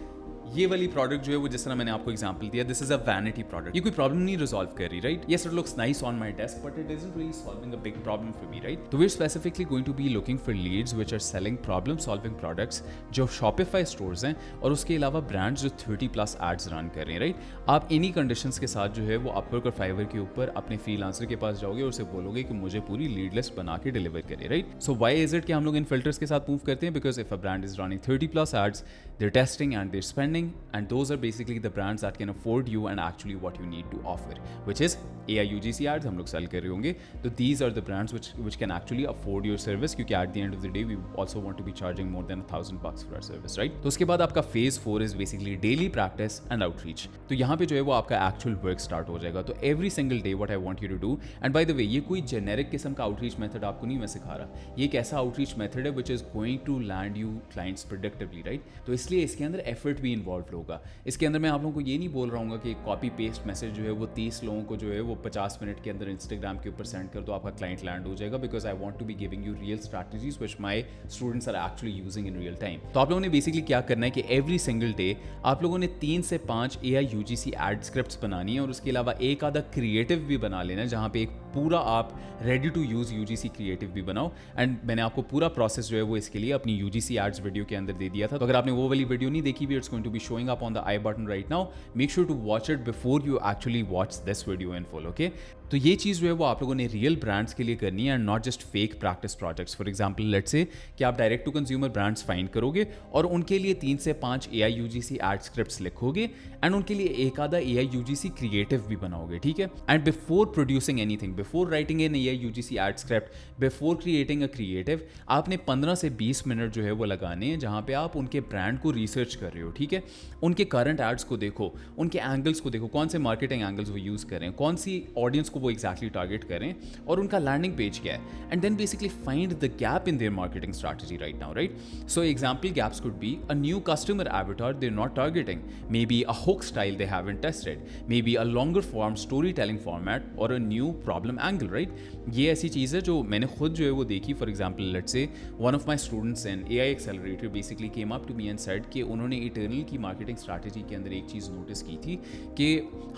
ये वाली प्रोडक्ट जो है वो जिस तरह मैंने आपको एग्जांपल दिया, this is a vanity product, ये कोई प्रॉब्लम नहीं रिजॉल्व कर रही, right. Yes it looks nice on my desk but it isn't really solving a big problem for me, right. तो we are specifically going to be looking for leads which are selling problem solving products जो Shopify stores हैं और उसके अलावा brands जो 30+ ads run कर रहे हैं, राइट। आप इन्हीं कंडीशंस के साथ जो है वो अपवर्क और फाइवर के ऊपर अपने फ्रीलांसर के पास जाओगे और उसे बोलोगे कि मुझे पूरी लीड लिस्ट बना के डिलीवर करे, right. So why is it कि हम लोग इन फिल्टर्स के साथ मूव करते हैं? Because if a brand is running 30+ ads, they're testing and they're spending, and those are basically the brands that can afford you and actually what you need to offer, which is AI UGC ads हम लोग cell कर रहे होंगे। तो these are the brands which can actually afford your service, क्योंकि at the end of the day we also want to be charging more than $1,000 for our service, right? तो उसके बाद आपका phase 4 is basically daily practice and outreach। तो यहाँ पे जो है वो आपका actual work start हो जाएगा। तो every single day what I want you to do, and by the way ये कोई generic किस्म का outreach method आपको नहीं मैं सिखा रहा, ये एक ऐसा outreach method है which is going to land you clients predictably, right? तो इसलिए इसके अंदर एफर्ट भी इन्वॉल्व होगा। इसके अंदर मैं आप लोगों को ये नहीं बोल रहा हूँ कि कॉपी पेस्ट मैसेज जो है वो 30 लोगों को जो है वो 50 मिनट के अंदर इंस्टाग्राम के ऊपर सेंड कर दो, आपका क्लाइंट लैंड हो जाएगा। Because I want to be giving you real strategies which my students are actually using in real time. तो आप लोगों ने बेसिकली क्या करना है कि एवरी सिंगल डे आप लोगों ने 3 से 5 AI UGC एड स्क्रिप्ट्स बनानी है और उसके अलावा एक आधा क्रिएटिव भी बना लेना है जहाँ पे एक पूरा आप ready to use UGC creative भी बनाओ। एंड मैंने आपको पूरा प्रोसेस जो है वो इसके लिए अपनी UGC एड्स वीडियो के अंदर दे दिया था। तो अगर आपने वो वाली वीडियो नहीं देखी भी, it's going to be showing up on the i button right now. Make sure to watch it before you actually watch this video in full, okay. तो ये चीज़ जो है वो आप लोगों ने रियल ब्रांड्स के लिए करनी है and not just fake practice projects. For example let's say कि आप direct to consumer brands find करोगे और उनके लिए 3 से 5 AI UGC एड स्क्रिप्ट्स लिखोगे एंड उनके लिए एक आधा AI UGC क्रिएटिव भी बनाओगे, ठीक है। And before producing anything, before writing an AI UGC ad script, before creating a creative, आपने 15 से 20 मिनट जो है वो लगाने हैं जहाँ पे आप उनके ब्रांड को रिसर्च कर रहे हो, ठीक है। उनके करंट एड्स को देखो, उनके एंगल्स को देखो, कौन से मार्केटिंग एंगल्स वो यूज़ करें, कौन सी ऑडियंस को वो एग्जैक्टली टारगेट करें और उनका लैंडिंग पेज क्या है। And then basically find the gap in their marketing strategy right now, right. So example gaps could be a new customer avatar they're not targeting, maybe a hook style they haven't tested, maybe a longer form storytelling format or a new problem angle, right? ये ऐसी चीज़ है जो मैंने खुद जो है वो देखी। For example let's say one of my students in AI accelerator basically came up to me and said कि उन्होंने इटर्नल की मार्केटिंग स्ट्रैटेजी के अंदर एक चीज़ नोटिस की थी कि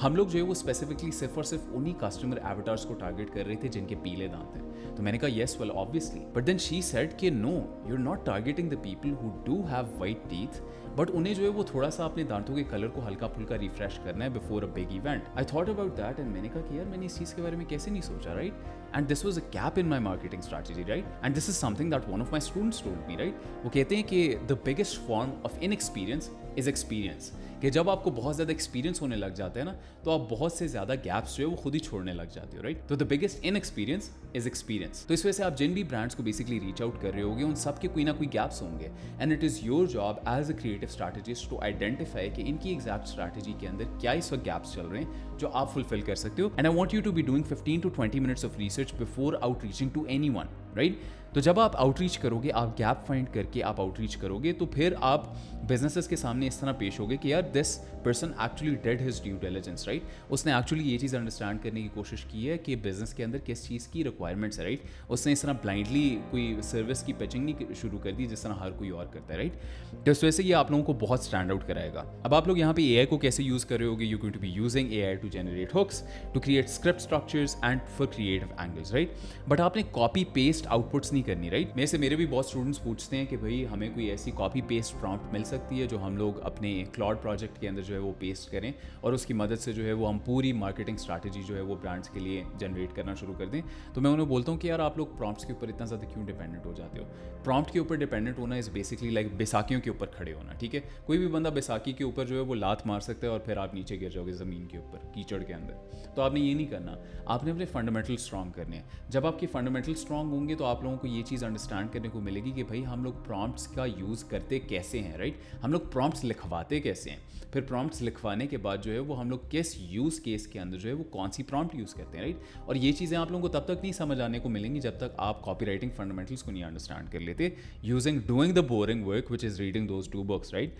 हम लोग जो है वो स्पेसिफिकली सिर्फ और सिर्फ उन्हीं कस्टमर एवेटार्स को टारगेट कर रहे थे जिनके पीले दांत हैं। तो मैंने कहा yes well obviously, but then she said कि no you are not targeting the people who do have white teeth, but उन्हें जो है वो थोड़ा सा अपने दांतों के कलर को हल्का फुल्का रिफ्रेश करना है before a big event. I thought about that and मैंने कहा कि यार मैंने इस चीज़ के बारे में कैसे नहीं सोचा, right. And this was a gap in my marketing strategy, right. And this is something that one of my students told me, right. वो कहते हैं कि the biggest form of inexperience is experience, कि जब आपको बहुत ज़्यादा एक्सपीरियंस होने लग जाता है ना तो आप बहुत से ज़्यादा गैप्स जो है वो खुद ही छोड़ने लग जाते हो, राइट। तो the biggest inexperience is experience. तो इस वजह से आप जिन भी ब्रांड्स को बेसिकली रीच आउट कर रहे होगे उन सब के कोई ना कोई गैप्स होंगे and it is your job as a creative strategist to identify कि इनकी एग्जैक्ट स्ट्रैटेजी के अंदर क्या इस वक्त गैप्स चल रहे हैं जो आप फुलफिल कर सकते हो। And I want you to be doing 15 to 20 minutes of research before outreaching to anyone, right. तो जब आप आउटरीच करोगे, आप गैप फाइंड करके आप आउटरीच करोगे तो फिर आप बिजनेसेस के सामने इस तरह पेश होगे कि यार this person actually dead his due diligence, right. उसने एक्चुअली ये चीज़ अंडरस्टैंड करने की कोशिश की है कि बिजनेस के अंदर किस चीज़ की रिक्वायरमेंट्स है, राइट। उसने इस तरह ब्लाइंडली कोई सर्विस की पिचिंग नहीं शुरू कर दी जिस तरह हर कोई और करता है, राइट। तो इस वजह से ये आप लोगों को बहुत स्टैंड आउट कराएगा। अब आप लोग यहाँ पे AI को कैसे यूज़ कर रहे होगे? You going to be using AI to generate hooks, to create script structures and for creative angles, right. But आपने कॉपी पेस्ट आउटपुट्स नहीं करनी, राइट। मेरे भी बहुत स्टूडेंट्स पूछते हैं कि भाई हमें कोई ऐसी कॉपी पेस्ट प्रॉम्प्ट मिल सकती है जो हम लोग अपने क्लाउड प्रोजेक्ट के अंदर जो है वो पेस्ट करें और उसकी मदद से जो है वो हम पूरी मार्केटिंग स्ट्रैटेजी जो है वो ब्रांड्स के लिए जनरेट करना शुरू कर दें। तो मैं उन्हें बोलता हूँ कि यार आप लोग प्रॉम्प्ट्स के ऊपर इतना ज़्यादा क्यों डिपेंडेंट हो जाते हो? प्रॉम्प्ट के ऊपर डिपेंडेंट होना इज़ बेसिकली लाइक बैसाखियों के ऊपर खड़े होना, ठीक है। कोई भी बंदा बैसाखी के ऊपर जो है वो लात मार सकता है और फिर आप नीचे गिर जाओगे ज़मीन के ऊपर कीचड़ के अंदर। तो आपने ये नहीं करना, आपने अपने फंडामेंटल स्ट्रॉन्ग करने हैं। जब आपके फंडामेंटल स्ट्रॉन्ग होंगे तो आप लोगों को ये चीज़ अंडरस्टैंड करने को मिलेगी कि भाई हम लोग प्रॉम्प्ट्स का यूज़ करते कैसे हैं, राइट। हम लोग प्रॉम्प्ट्स लिखवाते कैसे हैं, फिर प्रॉम्प्ट्स लिखवाने के बाद जो है वो हम लोग किस यूज़ केस के अंदर जो है वो कौन सी प्रॉम्प्ट यूज़ करते हैं, राइट। और ये चीज़ें आप लोगों को तब तक नहीं समझ आने को मिलेंगी जब तक आप कॉपी राइटिंग फंडामेंटल्स को नहीं अंडरस्टैंड कर लेते using doing the boring work which is reading those 2 books, right.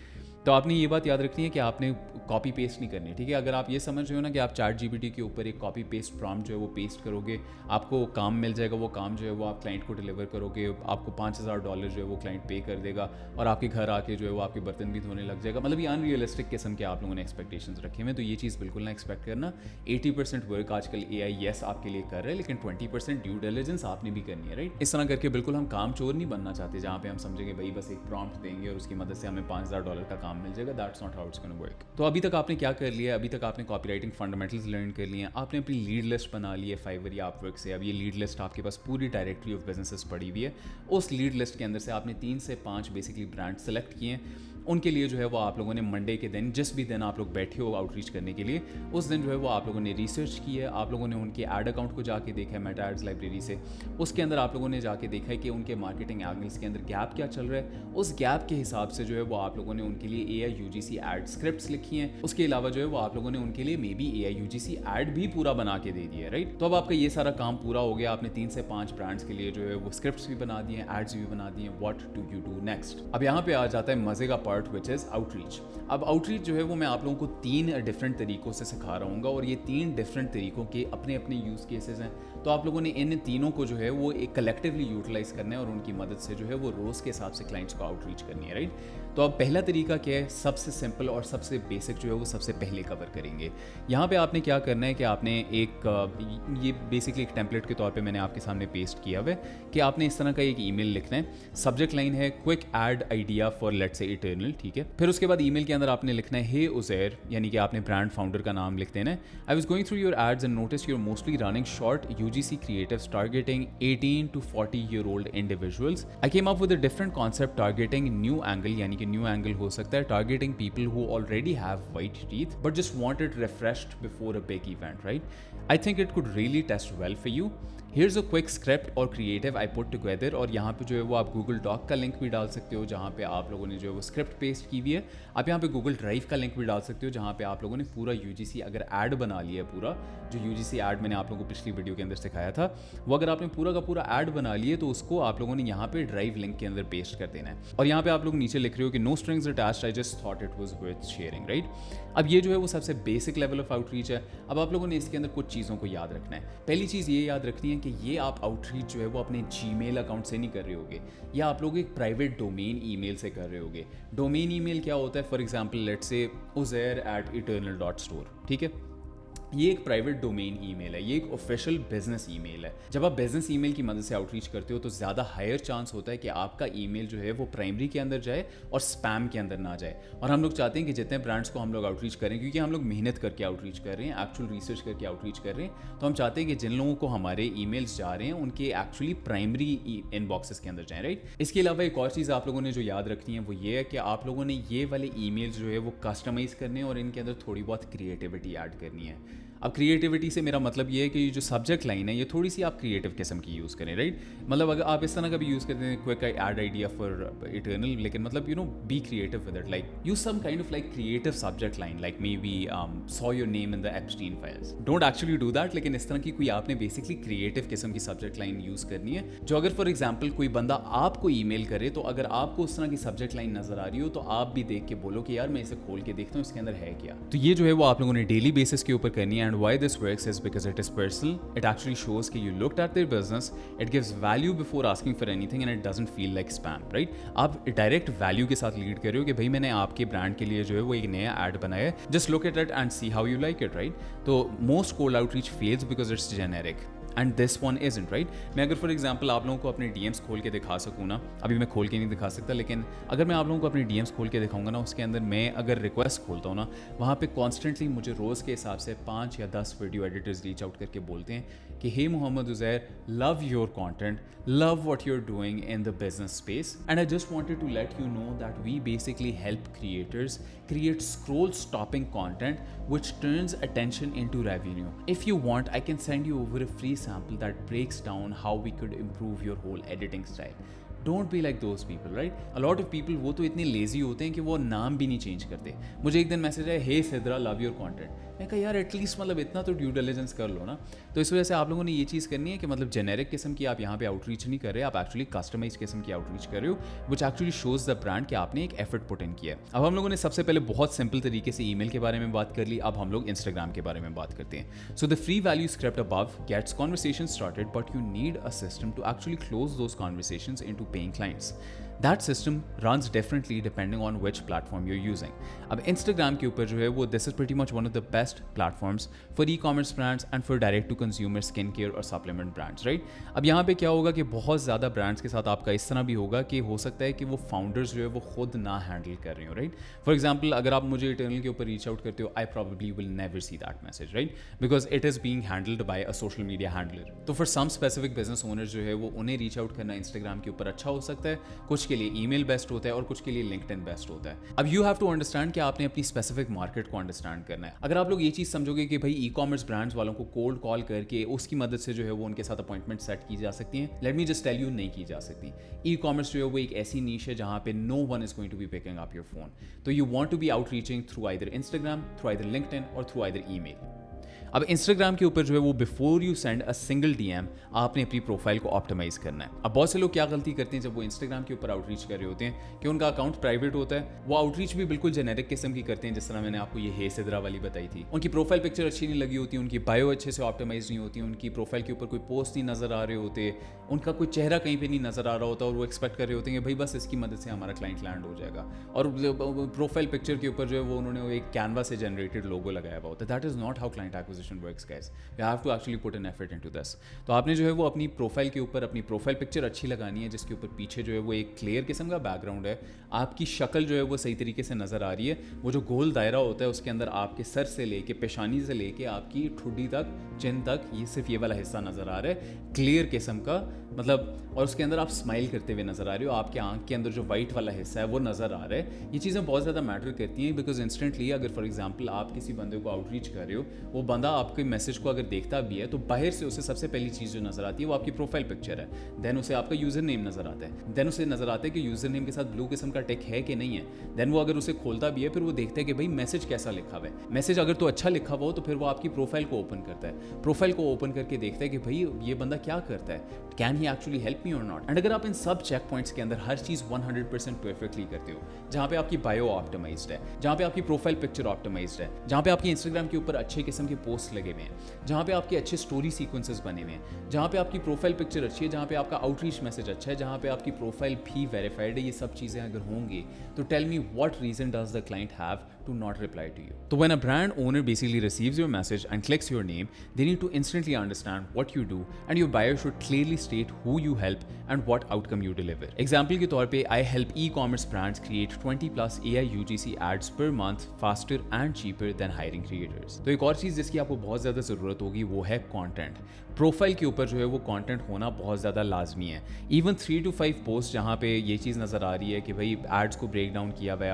तो आपने ये बात याद रखनी है कि आपने कॉपी पेस्ट नहीं करनी, ठीक है। अगर आप ये समझ रहे हो ना कि आप चैट जीपीटी के ऊपर एक कॉपी पेस्ट प्रॉम्प्ट जो है वो पेस्ट करोगे, आपको काम मिल जाएगा, वो काम जो है वो आप क्लाइंट को डिलीवर करोगे, आपको $5,000 जो है वो क्लाइंट पे कर देगा और आपके घर आके जो है वो आपके बर्तन भी धोने लग जाएगा, मतलब ये अनरियलिस्टिक किस्म के आप लोगों ने एक्सपेक्टेशंस रखे हुए हैं। तो ये चीज़ बिल्कुल ना एक्सपेक्ट करना। 80% वर्क आजकल AI येस आपके लिए कर रहा है, लेकिन 20% ड्यू डिलिजेंस आपने भी करनी है, राइट। इस तरह करके बिल्कुल हम काम चोर नहीं बनना चाहते जहाँ पे हम समझेंगे भाई बस एक प्रॉम्प्ट देंगे और उसकी मदद से हमें $5,000 का काम मिल जाएगा। That's not how it's gonna work. तो अभी तक आपने क्या कर लिया है, अभी तक आपने कॉपी राइटिंग फंडामेंटल्स लर्न कर लिए हैं, आपने अपनी लीड लिस्ट बना ली है फाइवर या अपवर्क से। अब ये लीड लिस्ट आपके पास पूरी डायरेक्टरी ऑफ बिजनेसेस पड़ी हुई है। उस लीड लिस्ट के अंदर से आपने 3 से 5 बेसिकली ब्रांड सेलेक्ट किए हैं। उनके लिए जो है वो आप लोगों ने मंडे के दिन, जिस भी दिन आप लोग बैठे हो आउटरीच करने के लिए, उस दिन जो है वो आप लोगों ने रिसर्च की है, आप लोगों ने उनके एड अकाउंट को जाके देखा है मेटा एड्स लाइब्रेरी से। उसके अंदर आप लोगों ने जाके देखा है कि उनके मार्केटिंग एंगल्स के अंदर गैप क्या चल रहा है। उस गैप के हिसाब से जो है वो आप लोगों ने उनके लिए AI UGC एड स्क्रिप्ट्स लिखी हैं। उसके अलावा जो है वो आप लोगों ने उनके लिए maybe AI UGC ad भी पूरा बना के दे दिया है, राइट। तो अब आपका ये सारा काम पूरा हो गया। आपने 3 से 5 ब्रांड्स के लिए जो है वो स्क्रिप्ट्स भी बना दिए हैं, एड्स भी बना दिए हैं। What do you do next? अब यहाँ पे आ जाता है मजे का पार्ट विच इज आउटरीच। अब आउटरीच जो है वो मैं आप लोगों को 3 डिफरेंट तरीकों से सिखा रहा हूँ और ये 3 डिफरेंट तरीकों के अपने अपने यूज़ केसेस हैं। तो आप लोगों ने इन तीनों को जो है वो एक कलेक्टिवली यूटिलाइज करना है और उनकी मदद से जो है वो रोज़ के हिसाब से क्लाइंट्स को आउटरीच करनी है, राइट। तो अब पहला तरीका क्या है, सबसे सिंपल और सबसे बेसिक जो है वो सबसे पहले कवर करेंगे। यहाँ पे आपने क्या करना है कि आपने ये बेसिकली एक टेम्पलेट के तौर पे मैंने आपके सामने पेस्ट किया हुआ है कि आपने इस तरह का एक ईमेल लिखना है। सब्जेक्ट लाइन है quick ad idea for let's say Eternal, ठीक है। फिर उसके बाद ईमेल के अंदर आपने लिखना है हे उज़ैर, यानी कि आपने ब्रांड फाउंडर का नाम लिख देना है। I was going through your ads and notice you're mostly running short UGC creatives targeting 18 to 40-year-old individuals. I came up with a different concept targeting new angle, यानी कि new angle हो सकता है targeting people who already have white teeth but just want it refreshed before a big event, right? I think it could really test well for you. Here's a quick script और creative I put together, और यहाँ पे जो है वो आप Google Doc का link भी डाल सकते हो जहाँ पे आप लोगों ने जो है वो स्क्रिप्ट पेस्ट की हुई है। आप यहाँ पे Google ड्राइव का लिंक भी डाल सकते हो जहाँ पे आप लोगों ने पूरा UGC अगर ऐड बना लिया है, पूरा जो UGC ऐड मैंने आप लोगों को पिछली वीडियो के अंदर सिखाया था, वो अगर आपने पूरा का पूरा ऐड बना लिए तो उसको आप लोगों ने यहाँ पे ड्राइव लिंक के अंदर पेस्ट कर देना है। और यहाँ पे आप लोग नीचे लिख रहे हो कि no strings attached, I just thought it was worth sharing, right. अब ये जो है वो सबसे बेसिक लेवल ऑफ आउटरीच है। अब आप लोगों ने इसके अंदर कुछ चीज़ों को याद रखना है। पहली चीज़ ये याद रखनी है कि ये आप आउटरीच जो है वो अपने Gmail अकाउंट से नहीं कर रहे होगे, या आप लोग एक प्राइवेट डोमेन ईमेल से कर रहे होगे। डोमेन ईमेल क्या होता है, for example let's say uzair@eternal.store, ठीक है। ये एक प्राइवेट डोमेन ईमेल है, ये एक ऑफिशियल बिजनेस ईमेल है। जब आप बिजनेस ईमेल की मदद से आउटरीच करते हो तो ज़्यादा हायर चांस होता है कि आपका ईमेल जो है वो प्राइमरी के अंदर जाए और स्पैम के अंदर ना जाए। और हम लोग चाहते हैं कि जितने ब्रांड्स को हम लोग आउटरीच करें, क्योंकि हम लोग मेहनत करके आउटरीच कर रहे हैं, एक्चुअल रिसर्च करके आउटरीच कर रहे हैं, तो हम चाहते हैं कि जिन लोगों को हमारे ईमेल्स जा रहे हैं उनके एक्चुअली प्राइमरी इनबॉक्सेस के अंदर जाएँ, राइट। इसके अलावा एक और चीज़ आप लोगों ने जो याद रखनी है वो ये है कि आप लोगों ने ये वाले ईमेल्स जो है वो कस्टमाइज़ करने और इनके अंदर थोड़ी बहुत क्रिएटिविटी ऐड करनी है। अब क्रिएटिविटी से मेरा मतलब ये है कि जो सब्जेक्ट लाइन है ये थोड़ी सी आप क्रिएटिव किस्म की यूज़ करें, राइट। मतलब अगर आप इस तरह का भी यूज़ करते हैं quick ad idea for Eternal, लेकिन मतलब be creative with it, like use some kind of like creative subject line, like maybe saw your name in the Epstein files. Don't actually do that, लेकिन इस तरह की कोई आपने basically creative किस्म की सब्जेक्ट लाइन यूज़ करनी है, जो अगर फॉर एग्जाम्पल कोई बंदा आपको ईमेल करे तो अगर आपको उस तरह की सब्जेक्ट लाइन नजर आ रही हो तो आप भी देख के बोलो कि यार मैं इसे खोल के देखता हूँ इसके अंदर है क्या। तो ये जो है वो आप लोगों ने डेली बेसिस के ऊपर करनी है। And why this works is because it is personal. It actually shows that you looked at their business, it gives value before asking for anything and it doesn't feel like spam, right? आप direct value के साथ lead कर रहे हो कि भाई मैंने आपके ब्रांड के लिए जो है वो एक नया ऐड बनाया है, just look at it and see how you like it, right. तो most cold outreach fails because it's generic and this one isn't, right. मैं अगर फॉर एग्जाम्पल आप लोगों को अपने DMs खोल के दिखा सकूँ ना, अभी मैं खोल के नहीं दिखा सकता, लेकिन अगर मैं आप लोगों को अपने DMs खोल के दिखाऊंगा ना, उसके अंदर मैं अगर रिक्वेस्ट खोलता हूँ ना, वहाँ पे कॉन्स्टेंटली मुझे रोज़ के हिसाब से 5 या 10 वीडियो एडिटर्स रीच आउट करके बोलते हैं कि hey Mohammad Uzair, love your content, love what you're doing in the business space, and I just wanted to let you know that we basically help creators create scroll stopping content which turns attention into revenue. If you want, I can send you over a free sample that breaks down how we could improve your whole editing style. Don't be like those people, right? A lot of people वो तो इतने lazy होते हैं कि वो नाम भी नहीं चेंज करते. मुझे एक दिन मैसेज आया, हे सिद्रा, लव योर कंटेंट. मैं कहा यार एटलीस्ट मतलब इतना तो ड्यू डिलिजेंस कर लो ना. तो इस वजह से आप लोगों ने ये चीज़ करनी है कि मतलब जेनेरिक किस्म की आप यहाँ पे आउटरीच नहीं कर रहे, आप एक्चुअली कस्टमाइज किस्म की आउटरीच कर रहे हो, which actually shows the brand कि आपने एक एफर्ट पुट इन किया है. अब हम लोगों ने सबसे पहले बहुत सिंपल तरीके से ईमेल के बारे में बात कर ली, अब हम लोग इंस्टाग्राम के बारे में बात करते हैं. So the free value script above gets conversation started, but you need a system to actually close those conversations into paying clients. That system runs differently depending on which platform you're using. अब Instagram के ऊपर जो है वो this is pretty much one of the best platforms for e-commerce brands and for direct to consumer skincare और supplement brands, right? अब यहाँ पे क्या होगा कि बहुत ज़्यादा brands के साथ आपका इस तरह भी होगा कि हो सकता है कि वो founders जो है वो खुद ना handle कर रहे हो, right? For example, अगर आप मुझे Eternal के ऊपर reach out करते हो, I probably will never see that message, right? Because it is being handled by a social media handler. तो for some specific business owners जो है वो उन्हें reach out करना Instagram के ऊपर अच्छा हो सकता है, कुछ के लिए ईमेल बेस्ट होता है और कुछ के लिए लिंक्डइन बेस्ट होता है. अब यू हैव टू अंडरस्टैंड कि आपने अपनी स्पेसिफिक मार्केट को अंडरस्टैंड करना है. अगर आप लोग ये चीज़ समझोगे कि भाई ई कॉमर्स ब्रांड्स वालों को कोल्ड कॉल करके उसकी मदद से जो है वो उनके साथ अपॉइंटमेंट सेट की जा सकती हैं, let me just tell you, नहीं की जा सकती. ई कॉमर्स जो है वो एक ऐसी नीश है जहाँ पे no one is going to be picking up your phone. तो you want to be outreaching through either Instagram, through either LinkedIn और थ्रू आइदर ईमेल. अब इंस्टाग्राम के ऊपर जो है वो before you send a single DM आपने अपनी प्रोफाइल को ऑप्टिमाइज करना है. अब बहुत से लोग क्या गलती करते हैं जब वो इंस्टाग्राम के ऊपर आउटरीच कर रहे होते हैं कि उनका अकाउंट प्राइवेट होता है, वो आउटरीच भी बिल्कुल जेनेरिक किस्म की करते हैं, जिस तरह मैंने आपको ये हे सिद्रा वाली बताई थी. उनकी प्रोफाइल पिक्चर अच्छी नहीं लगी होती, उनकी बायो अच्छे से ऑप्टिमाइज नहीं होती, उनकी प्रोफाइल के ऊपर कोई पोस्ट नहीं नजर आ रहे होते, उनका कोई चेहरा कहीं पर नहीं नजर आ रहा होता और वो एक्सपेक्ट कर रहे होते हैं कि भाई बस इसकी मदद से हमारा क्लाइंट लैंड हो जाएगा. और प्रोफाइल पिक्चर के ऊपर जो है वो उन्होंने एक कैनवा से जनरेटेड लोगो लगाया हुआ होता है. That is not how client acquisition works guys. You have to actually put an effort into this. तो आपने जो है वो अपनी प्रोफाइल के ऊपर अपनी प्रोफाइल पिक्चर अच्छी लगानी है, जिसके ऊपर पीछे जो है वो एक क्लियर किस्म का बैकग्राउंड है, आपकी शक्ल जो है वो सही तरीके से नज़र आ रही है, वो जो गोल दायरा होता है उसके अंदर आपके सर से लेके पेशानी से लेके आपकी ठुड्डी तक, चिन तक, ये सिर्फ ये वाला हिस्सा नज़र आ रहा है क्लियर किस्म का, मतलब, और उसके अंदर आप स्माइल करते हुए नज़र आ रहे हो, आपके आंख के अंदर जो वाइट वाला हिस्सा है वो नज़र आ रहा है. ये चीज़ें बहुत ज़्यादा मैटर करती हैं बिकॉज इंस्टेंटली अगर फॉर एग्जांपल आप किसी बंदे को आउटरीच कर रहे हो, वो बंदा आपके मैसेज को अगर देखता भी है तो बाहर से उसे सबसे पहली चीज़ जो नज़र आती है वो आपकी प्रोफाइल पिक्चर है. देन उसे आपका यूज़र नेम नज़र आता है, देन उसे नज़र आता है कि यूज़र नेम के साथ ब्लू किस्म का टिक है कि नहीं है. देन वो अगर उसे खोलता भी है फिर वो देखता है कि भाई मैसेज कैसा लिखा हुआ है. मैसेज अगर तो अच्छा लिखा हुआ हो तो फिर वो आपकी प्रोफाइल को ओपन करता है, प्रोफाइल को ओपन करके देखता है कि भाई ये बंदा क्या करता है, can he actually help me और नॉट. एंड अगर आप इन सब चेक पॉइंट्स के अंदर हर चीज़ 100% परफेक्टली करते हो, जहाँ पे आपकी बायो ऑप्टिमाइज्ड है, जहाँ पे आपकी प्रोफाइल पिक्चर ऑप्टिमाइज्ड है, जहाँ पे आपकी इंस्टाग्राम के ऊपर अच्छे किस्म के पोस्ट लगे हुए हैं, जहाँ पे आपके अच्छे स्टोरी सीक्वेंसेस बने हुए हैं, जहाँ पे आपकी प्रोफाइल पिक्चर अच्छी है, जहाँ पे आपका आउटरीच मैसेज अच्छा है, जहाँ पे आपकी प्रोफाइल भी वेरीफाइड है, ये सब चीज़ें अगर होंगी तो tell me what reason does the client have to not reply to you. So when a brand owner basically receives your message and clicks your name, they need to instantly understand what you do, and your buyer should clearly state who you help and what outcome you deliver. Example के तौर पे I help e-commerce brands create 20 plus AI UGC ads per month faster and cheaper than hiring creators. तो एक और चीज़ जिसकी आपको बहुत ज़्यादा ज़रूरत होगी वो है कंटेंट. प्रोफाइल के ऊपर जो है वो कंटेंट होना बहुत ज़्यादा लाजमी है. इवन 3 to 5 पोस्ट जहाँ पे ये चीज़ नज़र आ रही है कि भाई एड्स को ब्रेक डाउन किया हुआ है,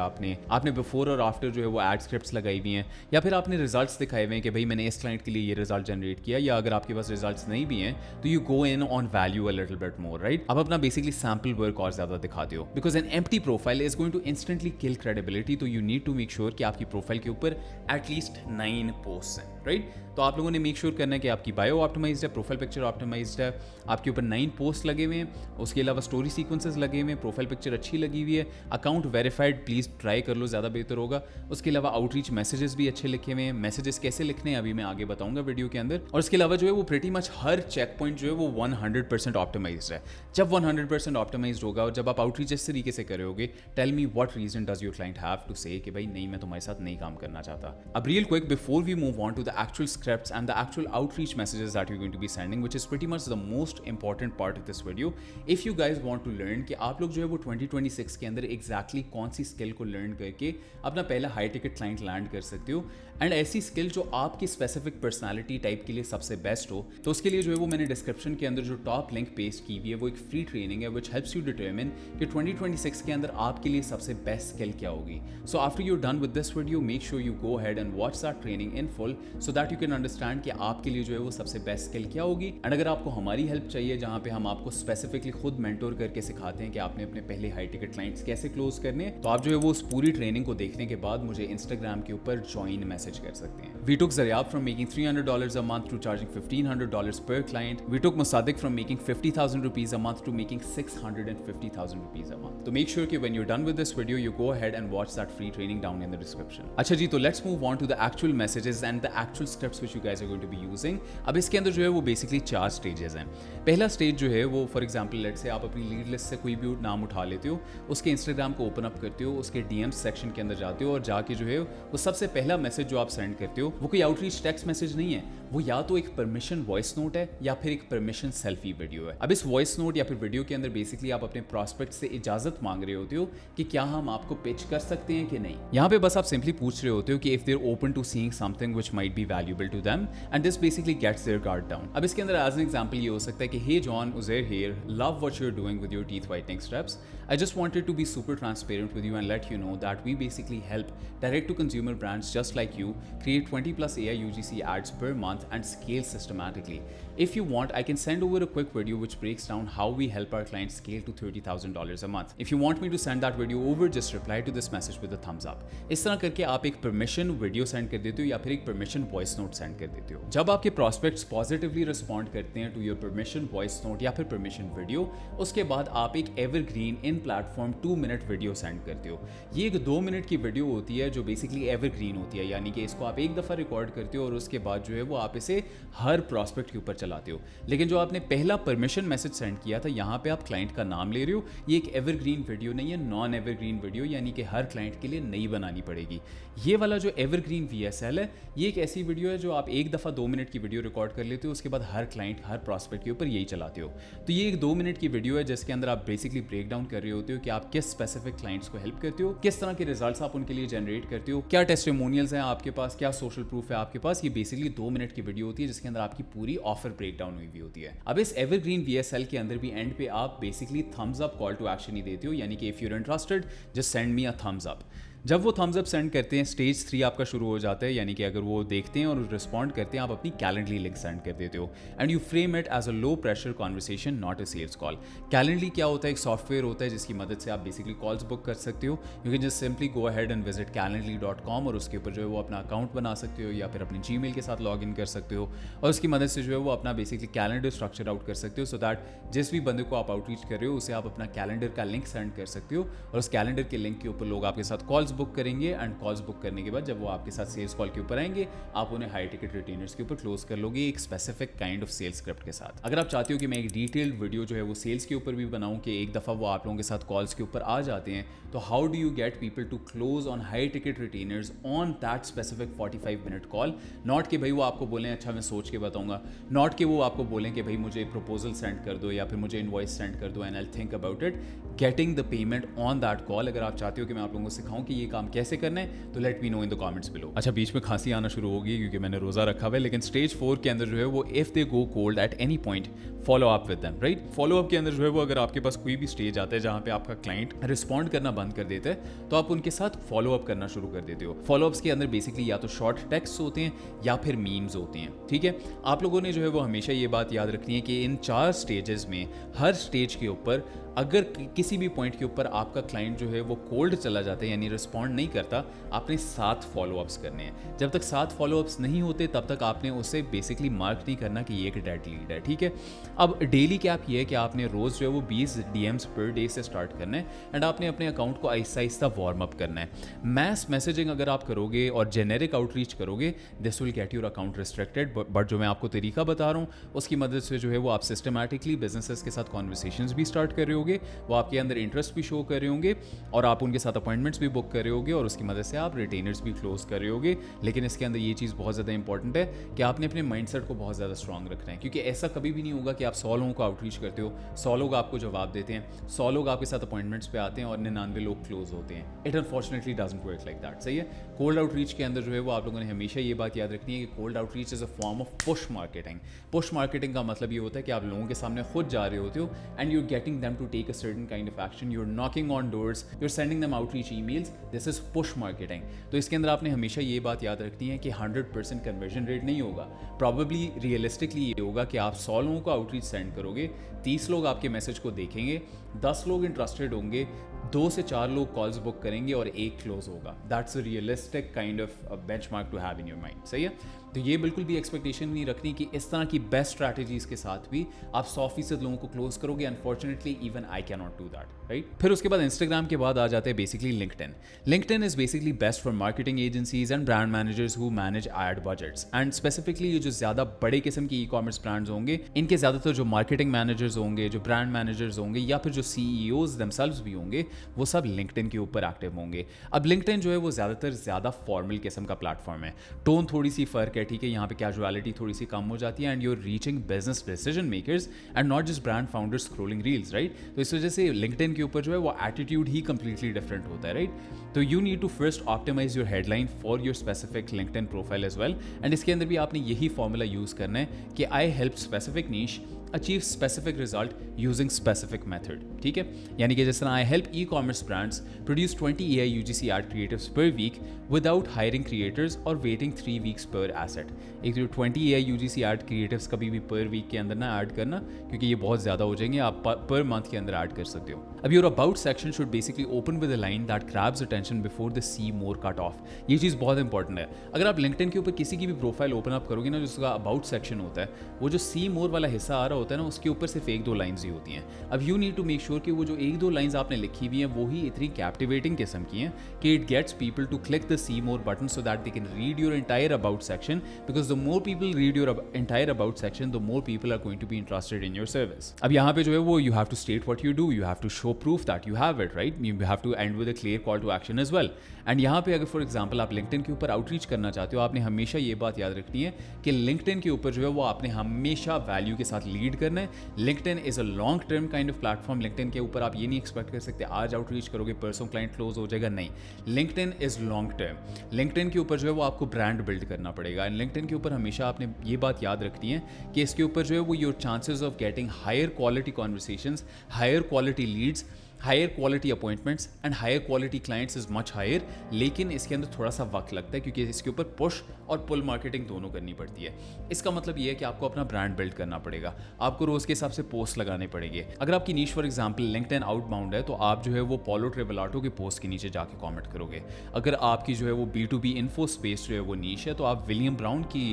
आपने बिफोर और आफ्टर जो है वो एड स्क्रिप्ट्स लगाई हुई हैं, या फिर आपने रिजल्ट्स दिखाए हुए हैं कि भाई मैंने इस क्लाइंट के लिए ये रिजल्ट जनरेट किया, या अगर आपके पास रिजल्ट्स नहीं भी हैं तो you go in on value a little bit more, right. अब अपना बेसिकली सैम्पल वर्क और ज़्यादा दिखाते हो, because an empty profile is going to instantly kill credibility. तो you need to make sure कि आपकी प्रोफाइल के ऊपर एटलीस्ट 9 पोस्ट हैं, राइट. तो आप लोगों ने मेक श्योर करना है कि आपकी बायो ऑप्टिमाइज्ड है, प्रोफाइल पिक्चर ऑप्टिमाइज्ड है, आपके ऊपर 9 पोस्ट लगे हुए हैं, उसके अलावा स्टोरी सीक्वेंसेस लगे हुए हैं, प्रोफाइल पिक्चर अच्छी लगी हुई है, अकाउंट वेरीफाइड प्लीज़ ट्राई कर लो, ज़्यादा बेहतर होगा. उसके अलावा आउटरीच मैसेजेस भी अच्छे लिखे हुए हैं. मैसेजेस कैसे लिखने हैं अभी मैं आगे बताऊंगा वीडियो के अंदर. और इसके अलावा जो है वो प्रीटी मच हर चेक पॉइंट जो है वो 100% ऑप्टिमाइज्ड है. जब 100% ऑप्टिमाइज्ड होगा और जब आप आउटरीच इस तरीके से करोगे, tell me what reason does your client have to say कि भाई नहीं, मैं तुम्हारे साथ नहीं काम करना चाहता. अब real quick before we move on to the actual scripts and the actual outreach messages that you're going to be sending, which is pretty much the most important part of this video. If you guys want to learn कि आप लोग जो है वो 2026 के अंदर exactly कौन सी skill को लर्न करके अपना पहला हाई टिकट क्लाइंट लैंड कर सकते हो, एंड ऐसी स्किल जो आपकी स्पेसिफिक पर्सनालिटी टाइप के लिए सबसे बेस्ट हो, तो उसके लिए जो है वो मैंने डिस्क्रिप्शन के अंदर जो टॉप लिंक पेस्ट की हुई है वो एक फ्री ट्रेनिंग है विच हेल्प्स यू डिटरमिन कि 2026 के अंदर आपके लिए सबसे बेस्ट स्किल क्या होगी. So after you done with this video, make sure you go ahead and watch that training in full so that you can understand कि आपके लिए जो है वो सबसे बेस्ट स्किल क्या होगी। एंड अगर आपको हमारी हेल्प चाहिए जहाँ पे हम आपको स्पेसिफिकली खुद मेंटोर करके सिखाते हैं कि आपने अपने पहले हाई टिकट क्लाइंट्स कैसे क्लोज करने हैं, तो आप जो है वो उस पूरी ट्रेनिंग को देखने के बाद मुझे इंस्टाग्राम के ऊपर ज्वाइन मैसेज कर सकते हैं। We took Zariyab from making $300 a month to charging $1,500 per client. We took Musaddiq from making 50,000 rupees a month to making 650,000 rupees a month. So make sure कि when you're done with this video, you go ahead and watch that free training down in the description. अच्छा जी, तो let's move on to the actual messages and the actual scripts which you guys are going to be using. अब इसके अंदर जो है वो basically 4 stages हैं। पहला stage जो है वो for example let's say आप अपनी lead list से कोई भी नाम उठा लेते हो, उसके Instagram को open up करते हो, उसके DMs section के अंदर जाते हो और जाके जो है वो सबसे पहला मैसेज जो आप सेंड करते हो वो कोई आउटरीच टेक्स्ट मैसेज नहीं है, वो या तो एक परमिशन वॉइस नोट है या फिर एक परमिशन सेल्फी वीडियो है। अब इस वॉइस नोट या फिर वीडियो के अंदर बेसिकली आप अपने प्रॉस्पेक्ट से इजाजत मांग रहे होते हो कि क्या हम आपको पिच कर सकते हैं कि नहीं। यहाँ पे बस आप सिंपली पूछ रहे होते हो कि if they are open to seeing something which might be valuable to them and this basically gets their guard down. अब इसके अंदर एज एन एग्जांपल ये हो सकता है कि hey John Uzair here, love what you are doing with your teeth whitening steps. I just wanted to be super transparent with you and let you know that we basically help direct to consumer brands just like you create 20 plus AI UGC ads per month and scale systematically. If you want, I can send over a quick video which breaks down how we help our clients scale to $30,000 a month. If you want me to send that video over, just reply to this message with a thumbs up. इस तरह करके आप एक permission video send कर देते हो या फिर एक परमिशन वॉइस नोट सेंड कर देते हो। जब आपके प्रॉस्पेक्ट्स पॉजिटिवली रिस्पॉन्ड करते हैं to your permission voice note या फिर परमिशन वीडियो, उसके बाद आप एक evergreen in platform 2 minute video send करते हो। ये एक 2 मिनट की वीडियो होती है जो बेसिकली एवरग्रीन होती है, यानी कि इसको आप एक दफ़ा रिकॉर्ड करते हो और उसके बाद जो है वो आप इसे हर प्रॉस्पेक्ट के ऊपर चलाते हो। लेकिन जो आपने पहला परमिशन मैसेज सेंड किया था, यहाँ पे आप क्लाइंट का नाम ले रहे हो। ये एक एवरग्रीन वीडियो नहीं है, नॉन एवरग्रीन वीडियो, यानी कि हर क्लाइंट के लिए नई बनानी पड़ेगी। ये वाला जो एवरग्रीन VSL है, ये एक ऐसी वीडियो है जो आप एक दफ़ा 2 मिनट की वीडियो रिकॉर्ड कर लेते हो, उसके बाद हर क्लाइंट हर प्रॉस्पेक्ट के ऊपर यही चलाते हो। तो ये एक 2 मिनट की वीडियो है जिसके अंदर आप बेसिकली ब्रेक डाउन कर रहे होते हो कि आप किस स्पेसिफिक क्लाइंट्स को हेल्प करते हो, किस तरह के रिजल्ट्स आप उनके लिए जनरेट करते हो, क्या टेस्टिमोनियल्स हैं आपके पास, क्या सोशल प्रूफ है आपके पास। ये बेसिकली 2 मिनट की वीडियो होती है जिसके अंदर आपकी पूरी ऑफर ब्रेक डाउन हुई होती है। अब इस एवरग्रीन VSL के अंदर भी एंड पे आप basically thumbs up call to action ही देते हो, यानी कि if you are interested just send me a thumbs up. जब वो थम्स अप सेंड करते हैं, स्टेज 3 आपका शुरू हो जाता है, यानी कि अगर वो देखते हैं और रिस्पॉन्ड करते हैं, आप अपनी कैलेंडली लिंक सेंड कर देते हो and you frame it as a low pressure conversation, not a sales call. Calendly क्या होता है, एक सॉफ्टवेयर होता है जिसकी मदद से आप बेसिकली कॉल्स बुक कर सकते हो। You can just simply go ahead and visit calendly.com और उसके ऊपर जो है वो अपना अकाउंट बना सकते हो या फिर अपने Gmail के साथ लॉग इन कर सकते हो और उसकी मदद से जो है वो अपना बेसिकली कैलेंडर स्ट्रक्चर आउट कर सकते हो, सो दैट जिस भी बंदे को आप आउटरीच कर रहे हो उसे आप अपना कैलेंडर का लिंक सेंड कर सकते हो और उस कैलेंडर के लिंक के ऊपर लोग आपके साथ कॉल्स बुक करेंगे एंड कॉल्स बुक करने के बाद जब वो आपके साथ सेल्स कॉल के ऊपर आएंगे, आप उन्हें हाई टिकट रिटेनर्स के ऊपर क्लोज कर लोगे एक specific kind of sales script के साथ। अगर आप चाहते हो कि मैं एक डिटेल्ड वीडियो जो है वो सेल्स के ऊपर भी बनाऊं कि एक दफ़ा वो आप लोगों के साथ कॉल्स के ऊपर आ जाते हैं, तो how do you get people to close on high ticket retainers on that specific 45 minute call, not कि भाई वो आपको बोलें अच्छा मैं सोच के बताऊंगा, नॉट कि वो आपको बोलें कि भाई मुझे प्रपोजल सेंड कर दो या फिर मुझे इनवॉइस सेंड कर दो and I think about it, getting the payment on that call. अगर आप चाहते हो कि मैं आप लोगों को सिखाऊं कि ये काम कैसे करना है तो let me know in the comments below. अच्छा, बीच में खांसी आना शुरू होगी क्योंकि मैंने रोजा रखा हुआ है, लेकिन स्टेज 4 के अंदर जो है वो if they go cold at any point follow up with them, right. Follow up के अंदर जो है वो अगर आपके पास कोई भी स्टेज आता है जहां पे आपका क्लाइंट रिस्पॉन्ड करना बंद कर देता है, तो आप उनके साथ फॉलो अप करना शुरू कर देते हो। फॉलो अप्स के अंदर बेसिकली या तो शॉर्ट टेक्स्ट होते हैं या फिर मीम्स होते हैं, ठीक है। आप लोगों ने जो है वो हमेशा ये बात याद रखनी है कि इन 4 स्टेजेस में हर स्टेज के ऊपर अगर किसी भी पॉइंट के ऊपर आपका क्लाइंट जो है वो कोल्ड चला जाता है यानी रिस्पॉन्ड नहीं करता, आपने 7 फॉलोअप्स करने हैं। जब तक 7 फॉलोअप्स नहीं होते तब तक आपने उसे बेसिकली मार्क नहीं करना कि ये एक डेड लीड है, ठीक है। अब डेली कैप ये है कि आपने रोज़ जो है वो 20 DMs पर डे से स्टार्ट करना है एंड आपने अपने अकाउंट को आहिस्ता आहिस्ता वार्म अप करना है। मैस मैसेजिंग अगर आप करोगे और जेनेरिक आउटरीच करोगे, this will get your account restricted, but जो मैं आपको तरीका बता रहा हूँ उसकी मदद से जो है वो आप सिस्टमैटिकली बिजनेसेस के साथ कॉन्वर्सेशंस भी स्टार्ट कर रहे होगे, वो आपके अंदर इंटरेस्ट भी शो कर रहे होंगे और आप उनके साथ अपॉइंटमेंट्स भी बुक कर रहे होगे और उसकी मदद से आप रिटेनर्स भी क्लोज कर रहे होगे। लेकिन इसके अंदर ये चीज़ बहुत ज़्यादा इंपॉर्टेंट है कि आपने अपने माइंडसेट को बहुत ज़्यादा स्ट्रांग रखना है, क्योंकि ऐसा कभी भी नहीं होगा कि आप 100 लोगों को आउटरीच करते हो, 100 लोग आपको जवाब देते हैं, 100 लोग आपके साथ अपॉइंटमेंट्स पे आते हैं और 99 लोग क्लोज होते हैं। It unfortunately doesn't work like that, सही है। कोल्ड आउटरीच के अंदर जो है वो आप लोगों ने हमेशा ये बात याद रखनी है कि cold outreach is a form of push marketing. Push marketing का मतलब ये होता है कि आप लोगों के सामने खुद जा रहे होते हो and you are getting them to take a certain kind of action, you're knocking on doors, you're sending them outreach emails. This is push marketing. तो इसके अंदर आपने हमेशा ये बात याद रखनी है कि 100% कन्वर्जन रेट नहीं होगा. प्रॉबेबली रियलिस्टिकली ये होगा कि आप 100 लोगों को आउटरीच सेंड करोगे, 30 लोग आपके मैसेज को देखेंगे, 10 लोग इंटरेस्टेड होंगे, 2 से 4 लोग कॉल्स बुक करेंगे और 1 क्लोज होगा. That's a realistic kind of benchmark to have in your mind. सही है. तो ये बिल्कुल भी एक्सपेक्टेशन नहीं रखनी कि इस तरह की बेस्ट स्ट्रैटेजीज के साथ भी आप 100% लोगों को क्लोज करोगे. Unfortunately even I cannot do that, right. फिर उसके बाद इंस्टाग्राम के बाद आ जाते हैं basically LinkedIn. LinkedIn is basically best for marketing agencies and brand managers who manage ad budgets. And specifically ये जो ज्यादा बड़े किस्म के ई कॉमर्स ब्रांड्स होंगे, इनके ज्यादातर जो मार्केटिंग मैनेजर्स होंगे, जो ब्रांड मैनेजर्स होंगे, या फिर जो CEOs themselves भी होंगे, वो सब लिंक्डइन के ऊपर एक्टिव होंगे. अब लिंक्डइन जो है वो ज्यादा फॉर्मल किस्म का प्लेटफॉर्म है. टोन थोड़ी सी फर्क है, ठीक है. यहाँ पे कैजुअलिटी थोड़ी सी कम हो जाती है and you're reaching business decision makers and not just brand founders scrolling reels, right. तो इस वजह से लिंक्डइन के ऊपर जो है वो एटीट्यूड ही कंप्लीटली डिफरेंट होता है, राइट. तो you need to first optimise your headline for your specific LinkedIn profile as well. And इसके अंदर भी आपने यही फॉर्मूला यूज करना है कि I help specific niche achieve specific result using specific method. ठीक है. यानी कि जिस तरह I help e-commerce brands produce 20 AI UGC ad creatives per week without hiring creators or waiting 3 weeks per asset. एक जो 20 AI UGC ad creatives कभी भी per week के अंदर ना ऐड करना, क्योंकि ये बहुत ज़्यादा हो जाएंगे. आप per month के अंदर ऐड कर सकते हो. अब your about section should basically open with a line that grabs attention before the see more cut off. ये चीज़ बहुत इंपॉर्टेंट है. अगर आप LinkedIn के ऊपर किसी की भी प्रोफाइल ओपन अप करोगे ना, जो उसका अबाउट सेक्शन होता है, वो जो see more वाला हिस्सा आ रहा होता है ना, उसके ऊपर सिर्फ 1-2 लाइंस ही होती हैं. अब you need to make sure कि वो जो 1-2 लाइंस आपने लिखी हुई हैं वो ही इतनी कैप्टिवेटिंग किस्म की हैं कि it gets people to click the see more button so that they can read your entire about section. Because the more people read your entire about section, the more people are going to be interested in your service. अब यहाँ पे जो है वो you have to state what you do, you have to show proof that you have it, right. You have to end with a clear call to action as well. And यहाँ पे अगर for example आप LinkedIn के ऊपर outreach करना चाहते हो, आपने हमेशा ये बात याद रखनी है कि लिंक्डइन के ऊपर जो है वो आपने हमेशा वैल्यू के साथ लीड करना है. LinkedIn is a long term kind of platform. LinkedIn के ऊपर आप ये नहीं एक्सपेक्ट कर सकते आज आउटरीच करोगे परसों क्लाइंट क्लोज हो जाएगा. नहीं, LinkedIn is long term. LinkedIn के ऊपर जो है वो आपको ब्रांड बिल्ड करना पड़ेगा. एंड लिंक्डइन के ऊपर हमेशा आपने ये बात याद रखनी है कि इसके ऊपर जो है वो your chances of getting higher quality conversations, higher quality leads, higher quality appointments and higher quality clients is much higher. लेकिन इसके अंदर थोड़ा सा वक्त लगता है क्योंकि इसके ऊपर पुश और पुल मार्केटिंग दोनों करनी पड़ती है. इसका मतलब ये है कि आपको अपना ब्रांड बिल्ड करना पड़ेगा, आपको रोज के हिसाब से पोस्ट लगाने पड़ेंगे. अगर आपकी नीश फॉर एग्जांपल लिंक्डइन आउटबाउंड है तो आप जो है वो पोलो ट्रेवलाटो के पोस्ट के नीचे जाके कमेंट करोगे. अगर आपकी जो है वो B2B इन्फो स्पेस जो है वो नीश है तो आप विलियम ब्राउन की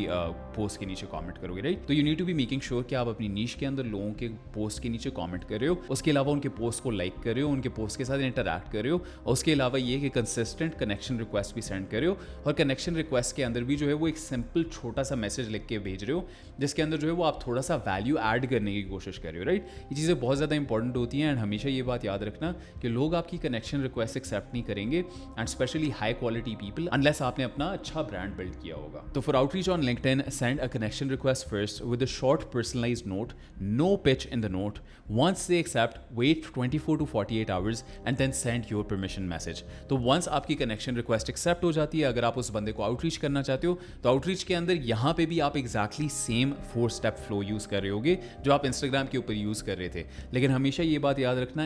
पोस्ट के नीचे कमेंट करोगे, राइट. तो you need to be making sure कि आप अपनी नीश के अंदर लोगों के पोस्ट के नीचे कमेंट कर रहे हो, उसके अलावा उनके पोस्ट को लाइक कर रहे हो, उनके पोस्ट के साथ इंटरैक्ट कर रहे हो, और उसके अलावा ये कि कंसिस्टेंट कनेक्शन रिक्वेस्ट भी सेंड कर रहे हो. और कनेक्शन रिक्वेस्ट के अंदर भी जो है वो एक सिंपल छोटा सा मैसेज लिख के भेज रहे हो जिसके अंदर जो है वो आप थोड़ा सा वैल्यू ऐड करने की कोशिश कर रहे हो, राइट. ये चीज़ें बहुत ज़्यादा इंपॉर्टेंट होती हैं. एंड हमेशा ये बात याद रखना कि लोग आपकी कनेक्शन रिक्वेस्ट एक्सेप्ट नहीं करेंगे, and specially high quality people, unless आपने अपना अच्छा ब्रांड बिल्ड किया होगा. तो for outreach on LinkedIn, send a connection request first with a short personalised note, no pitch in the note. Once they accept, wait 24 to 48 hours and then send your permission message. तो once आपकी connection request accept हो जाती है, अगर आप उस बंदे को आउटरीच करना चाहते हो तो आउटरीच के अंदर यहाँ पे भी आप exactly same 4 step flow use कर रहे होगे जो आप इंस्टाग्राम के ऊपर यूज़ कर रहे थे. लेकिन हमेशा ये बात याद रखना,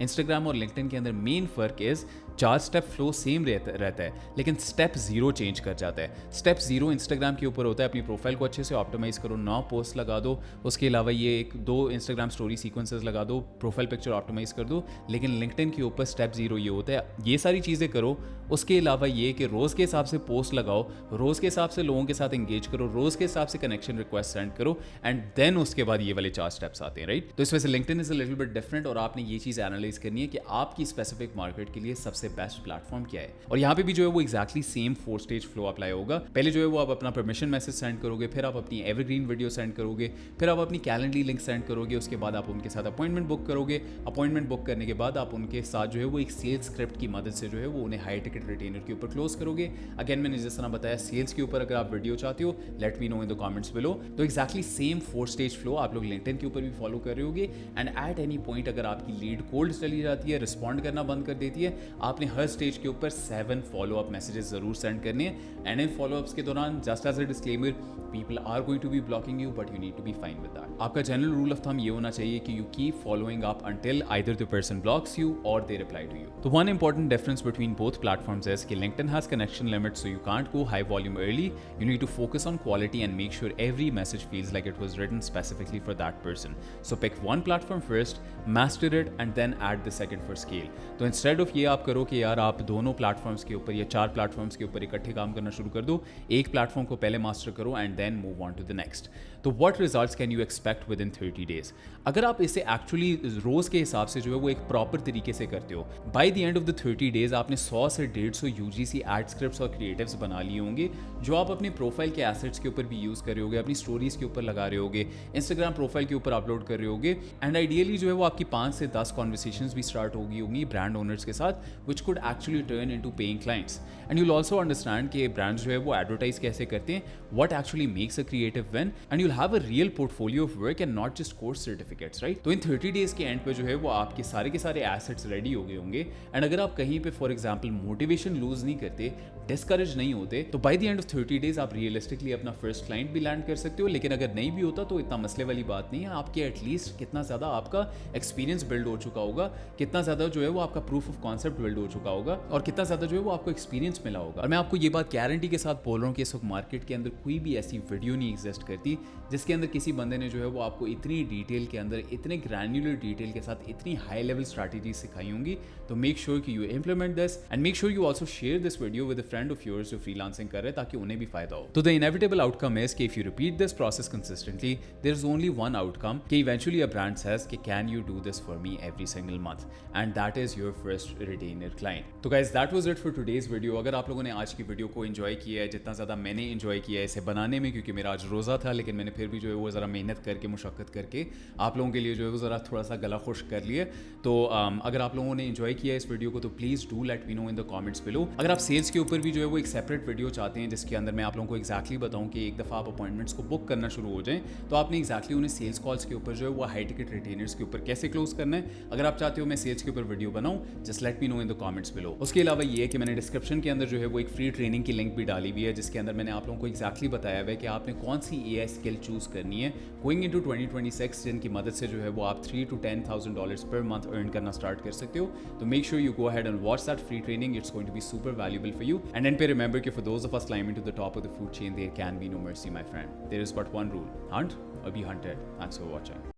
इंस्टाग्राम और लिंक्डइन के अंदर मेन फर्क इज 4 स्टेप फ्लो सेम रहता है लेकिन स्टेप 0 चेंज कर जाता है. स्टेप 0 इंस्टाग्राम के ऊपर होता है अपनी प्रोफाइल को अच्छे से ऑप्टिमाइज करो, 9 पोस्ट लगा दो, उसके अलावा ये 1-2 इंस्टाग्राम स्टोरी सीक्वेंसेस लगा दो, प्रोफाइल पिक्चर ऑप्टिमाइज कर दो. लेकिन लिंक्डइन के ऊपर स्टेप 0 ये होता है, ये सारी चीज़ें करो. उसके अलावा ये कि रोज़ के हिसाब से पोस्ट लगाओ, रोज़ के हिसाब से लोगों के साथ एंगेज करो, रोज़ के हिसाब से कनेक्शन रिक्वेस्ट सेंड करो, एंड देन उसके बाद ये वाले 4 स्टेप्स आते हैं, राइट. तो इस वजह से LinkedIn is a little bit different और आपने ये चीज़ एनालाइज करनी है कि आपकी स्पेसिफिक मार्केट के लिए सबसे बेस्ट प्लेटफॉर्म क्या है. और यहाँ पे भी जो है वो exactly same 4 stage flow apply होगा. पहले जो है वो आप अपना परमिशन मैसेज सेंड करोगे, फिर आप अपनी एवरग्रीन वीडियो सेंड करोगे, फिर आप अपनी कैलेंडर लिंक सेंड करोगे, उसके बाद आप उनके साथ अपॉइंटमेंट बुक करोगे. अपॉइंटमेंट बुक बुक करने के बाद आप उनके साथ जो है वो एक सेल्स स्क्रिप्ट की मदद से जो है वो उन्हें हाई टिकट रिटेनर के ऊपर क्लोज करोगे। अगेन मैंने जिस तरह बताया सेल्स के ऊपर अगर आप वीडियो चाहते हो let me know in the comments below. तो एक्जैक्टली सेम 4 स्टेज फ्लो आप लोग लिंक्डइन के ऊपर भी फॉलो कर रहे होगे। एंड एट एनी पॉइंट अगर आपकी लीड कोल्ड चली जाती है, रिस्पॉन्ड करना बंद कर देती है, आपने हर स्टेज के ऊपर 7 फॉलोअप मैसेजेस जरूर सेंड करने हैं। एंड इन फॉलोअप्स के दौरान just as a disclaimer people are going to be blocking you but you need to be fine with that. आपका जनरल रूल ऑफ थंब ये होना चाहिए कि you keep following up until either the person blocks you or they reply to you. The one important difference between both platforms is that LinkedIn has connection limits, so you can't go high volume early. You need to focus on quality and make sure every message feels like it was written specifically for that person. So pick one platform first, master it, and then add the second for scale. तो instead of ये आप करो कि यार आप दोनों platforms के ऊपर या 4 प्लेटफॉर्म्स के ऊपर इकट्ठे काम करना शुरू कर दो, एक प्लेटफॉर्म को पहले मास्टर करो and then move on to the next. तो what results can you expect within 30 days? अगर आप इसे एक्चुअली रोज के हिसाब से जो है वो एक प्रॉपर तरीके से करते हो, by the end of the 30 days आपने 100 से 150 यूजीसी एड स्क्रिप्ट्स और क्रिएटिव्स बना लिए होंगे जो आप अपने प्रोफाइल के एसेट्स के ऊपर भी यूज कर रहे होगे, अपनी स्टोरीज के ऊपर लगा रहे होगे, इंस्टाग्राम प्रोफाइल के ऊपर अपलोड कर रहे होगे। एंड आइडियली जो है वो आपकी 5 से 10 कॉन्वर्सेशंस भी स्टार्ट होंगी ब्रांड ओनर्स के साथ, which could actually turn into paying clients. And you'll also understand कि ब्रांड्स जो है वो एडवर्टाइज कैसे करते हैं, what actually makes a creative win, and you'll have a real portfolio of work and not just course certificates, right? तो इन 30 days के and पे जो है वो आपके सारे के सारे एसेट्स रेडी हो गए होंगे। एंड अगर आप कहीं पे फॉर एग्जांपल मोटिवेशन लूज नहीं करते, डिस्करेज नहीं होते, तो by the end of 30 days आप रियलिस्टिकली अपना फर्स्ट क्लाइंट भी लैंड कर सकते हो। लेकिन अगर नहीं भी होता तो इतना मसले वाली बात नहीं है, आपके एटलीस्ट कितना ज़्यादा आपका एक्सपीरियंस बिल्ड हो चुका होगा, कितना ज़्यादा जो है वो आपका प्रूफ ऑफ कॉन्सेप्ट बिल्ड हो चुका होगा, और कितना ज़्यादा जो है वो आपको एक्सपीरियंस मिला होगा। और मैं आपको ये बात गारंटी के साथ बोल रहा हूँ कि इस वक्त मार्केट के अंदर कोई भी ऐसी वीडियो नहीं एग्जिस्ट करती जिसके अंदर किसी बंदे ने जो है वो आपको इतनी डिटेल के अंदर, इतने ग्रैन्युलर डिटेल के साथ इतनी हाई लेवल स्ट्रैटेजी सिखाई होंगी। तो मेक श्योर कि you implement this and make sure you also share this video with a friend of yours जो फ्रीलांसिंग कर रहे हैं ताकि उन्हें भी फायदा हो। तो द इनएविटेबल आउटकम इज कि if you repeat this process consistently there is only one outcome कि इवेंचुअली अ ब्रांड सेज कि can you do this for me every single month, and that is your first retainer client. तो guys that was it for today's video. अगर आप लोगों ने आज की video को एंजॉय किया है जितना ज़्यादा मैंने एंजॉय किया है इसे बनाने में, क्योंकि मेरा आज रोज़ा था लेकिन मैंने फिर भी जो है वो ज़रा मेहनत करके मुशक्क़त करके आप लोगों के लिए जो है वो ज़रा थोड़ा सा गला खुश कर लिया। तो अगर आप लोगों ने एंजॉय किया इस वीडियो को तो please do let me know in the comments below. अगर आप सेल्स के ऊपर भी जो है वो एक सेपरेट वीडियो चाहते हैं जिसके अंदर मैं आप लोगों को एक्जैक्टली बताऊं कि एक दफ़ा आप अपॉइंटमेंट्स को बुक करना शुरू हो जाएं तो आपने एक्जैक्टली उन्हें सेल्स कॉल्स के ऊपर जो है वो हाई टिकट रिटेनर्स के ऊपर कैसे क्लोज करना है, अगर आप चाहते हो मैं सेल्स के ऊपर वीडियो बनाऊं just let me know in the comments below. उसके अलावा ये है कि मैंने डिस्क्रिप्शन के अंदर जो है वो एक फ्री ट्रेनिंग की लिंक भी डाली हुई है जिसके अंदर मैंने आप लोगों को एक्जैक्टली बताया हुआ है कि आपने कौन सी AI स्किल चूज करनी है गोइंग इनटू 2026 जिनकी मदद से जो है वो आप $3,000 to $10,000 पर मंथ अर्न करना स्टार्ट कर सकते हो। तो make sure you go ahead and watch that free training, it's going to be super valuable for you. And then पे रिमेंबर कि for those of us climbing to the top of the food chain there can be no mercy my friend, there is but one rule, hunt or be hunted. Thanks for watching.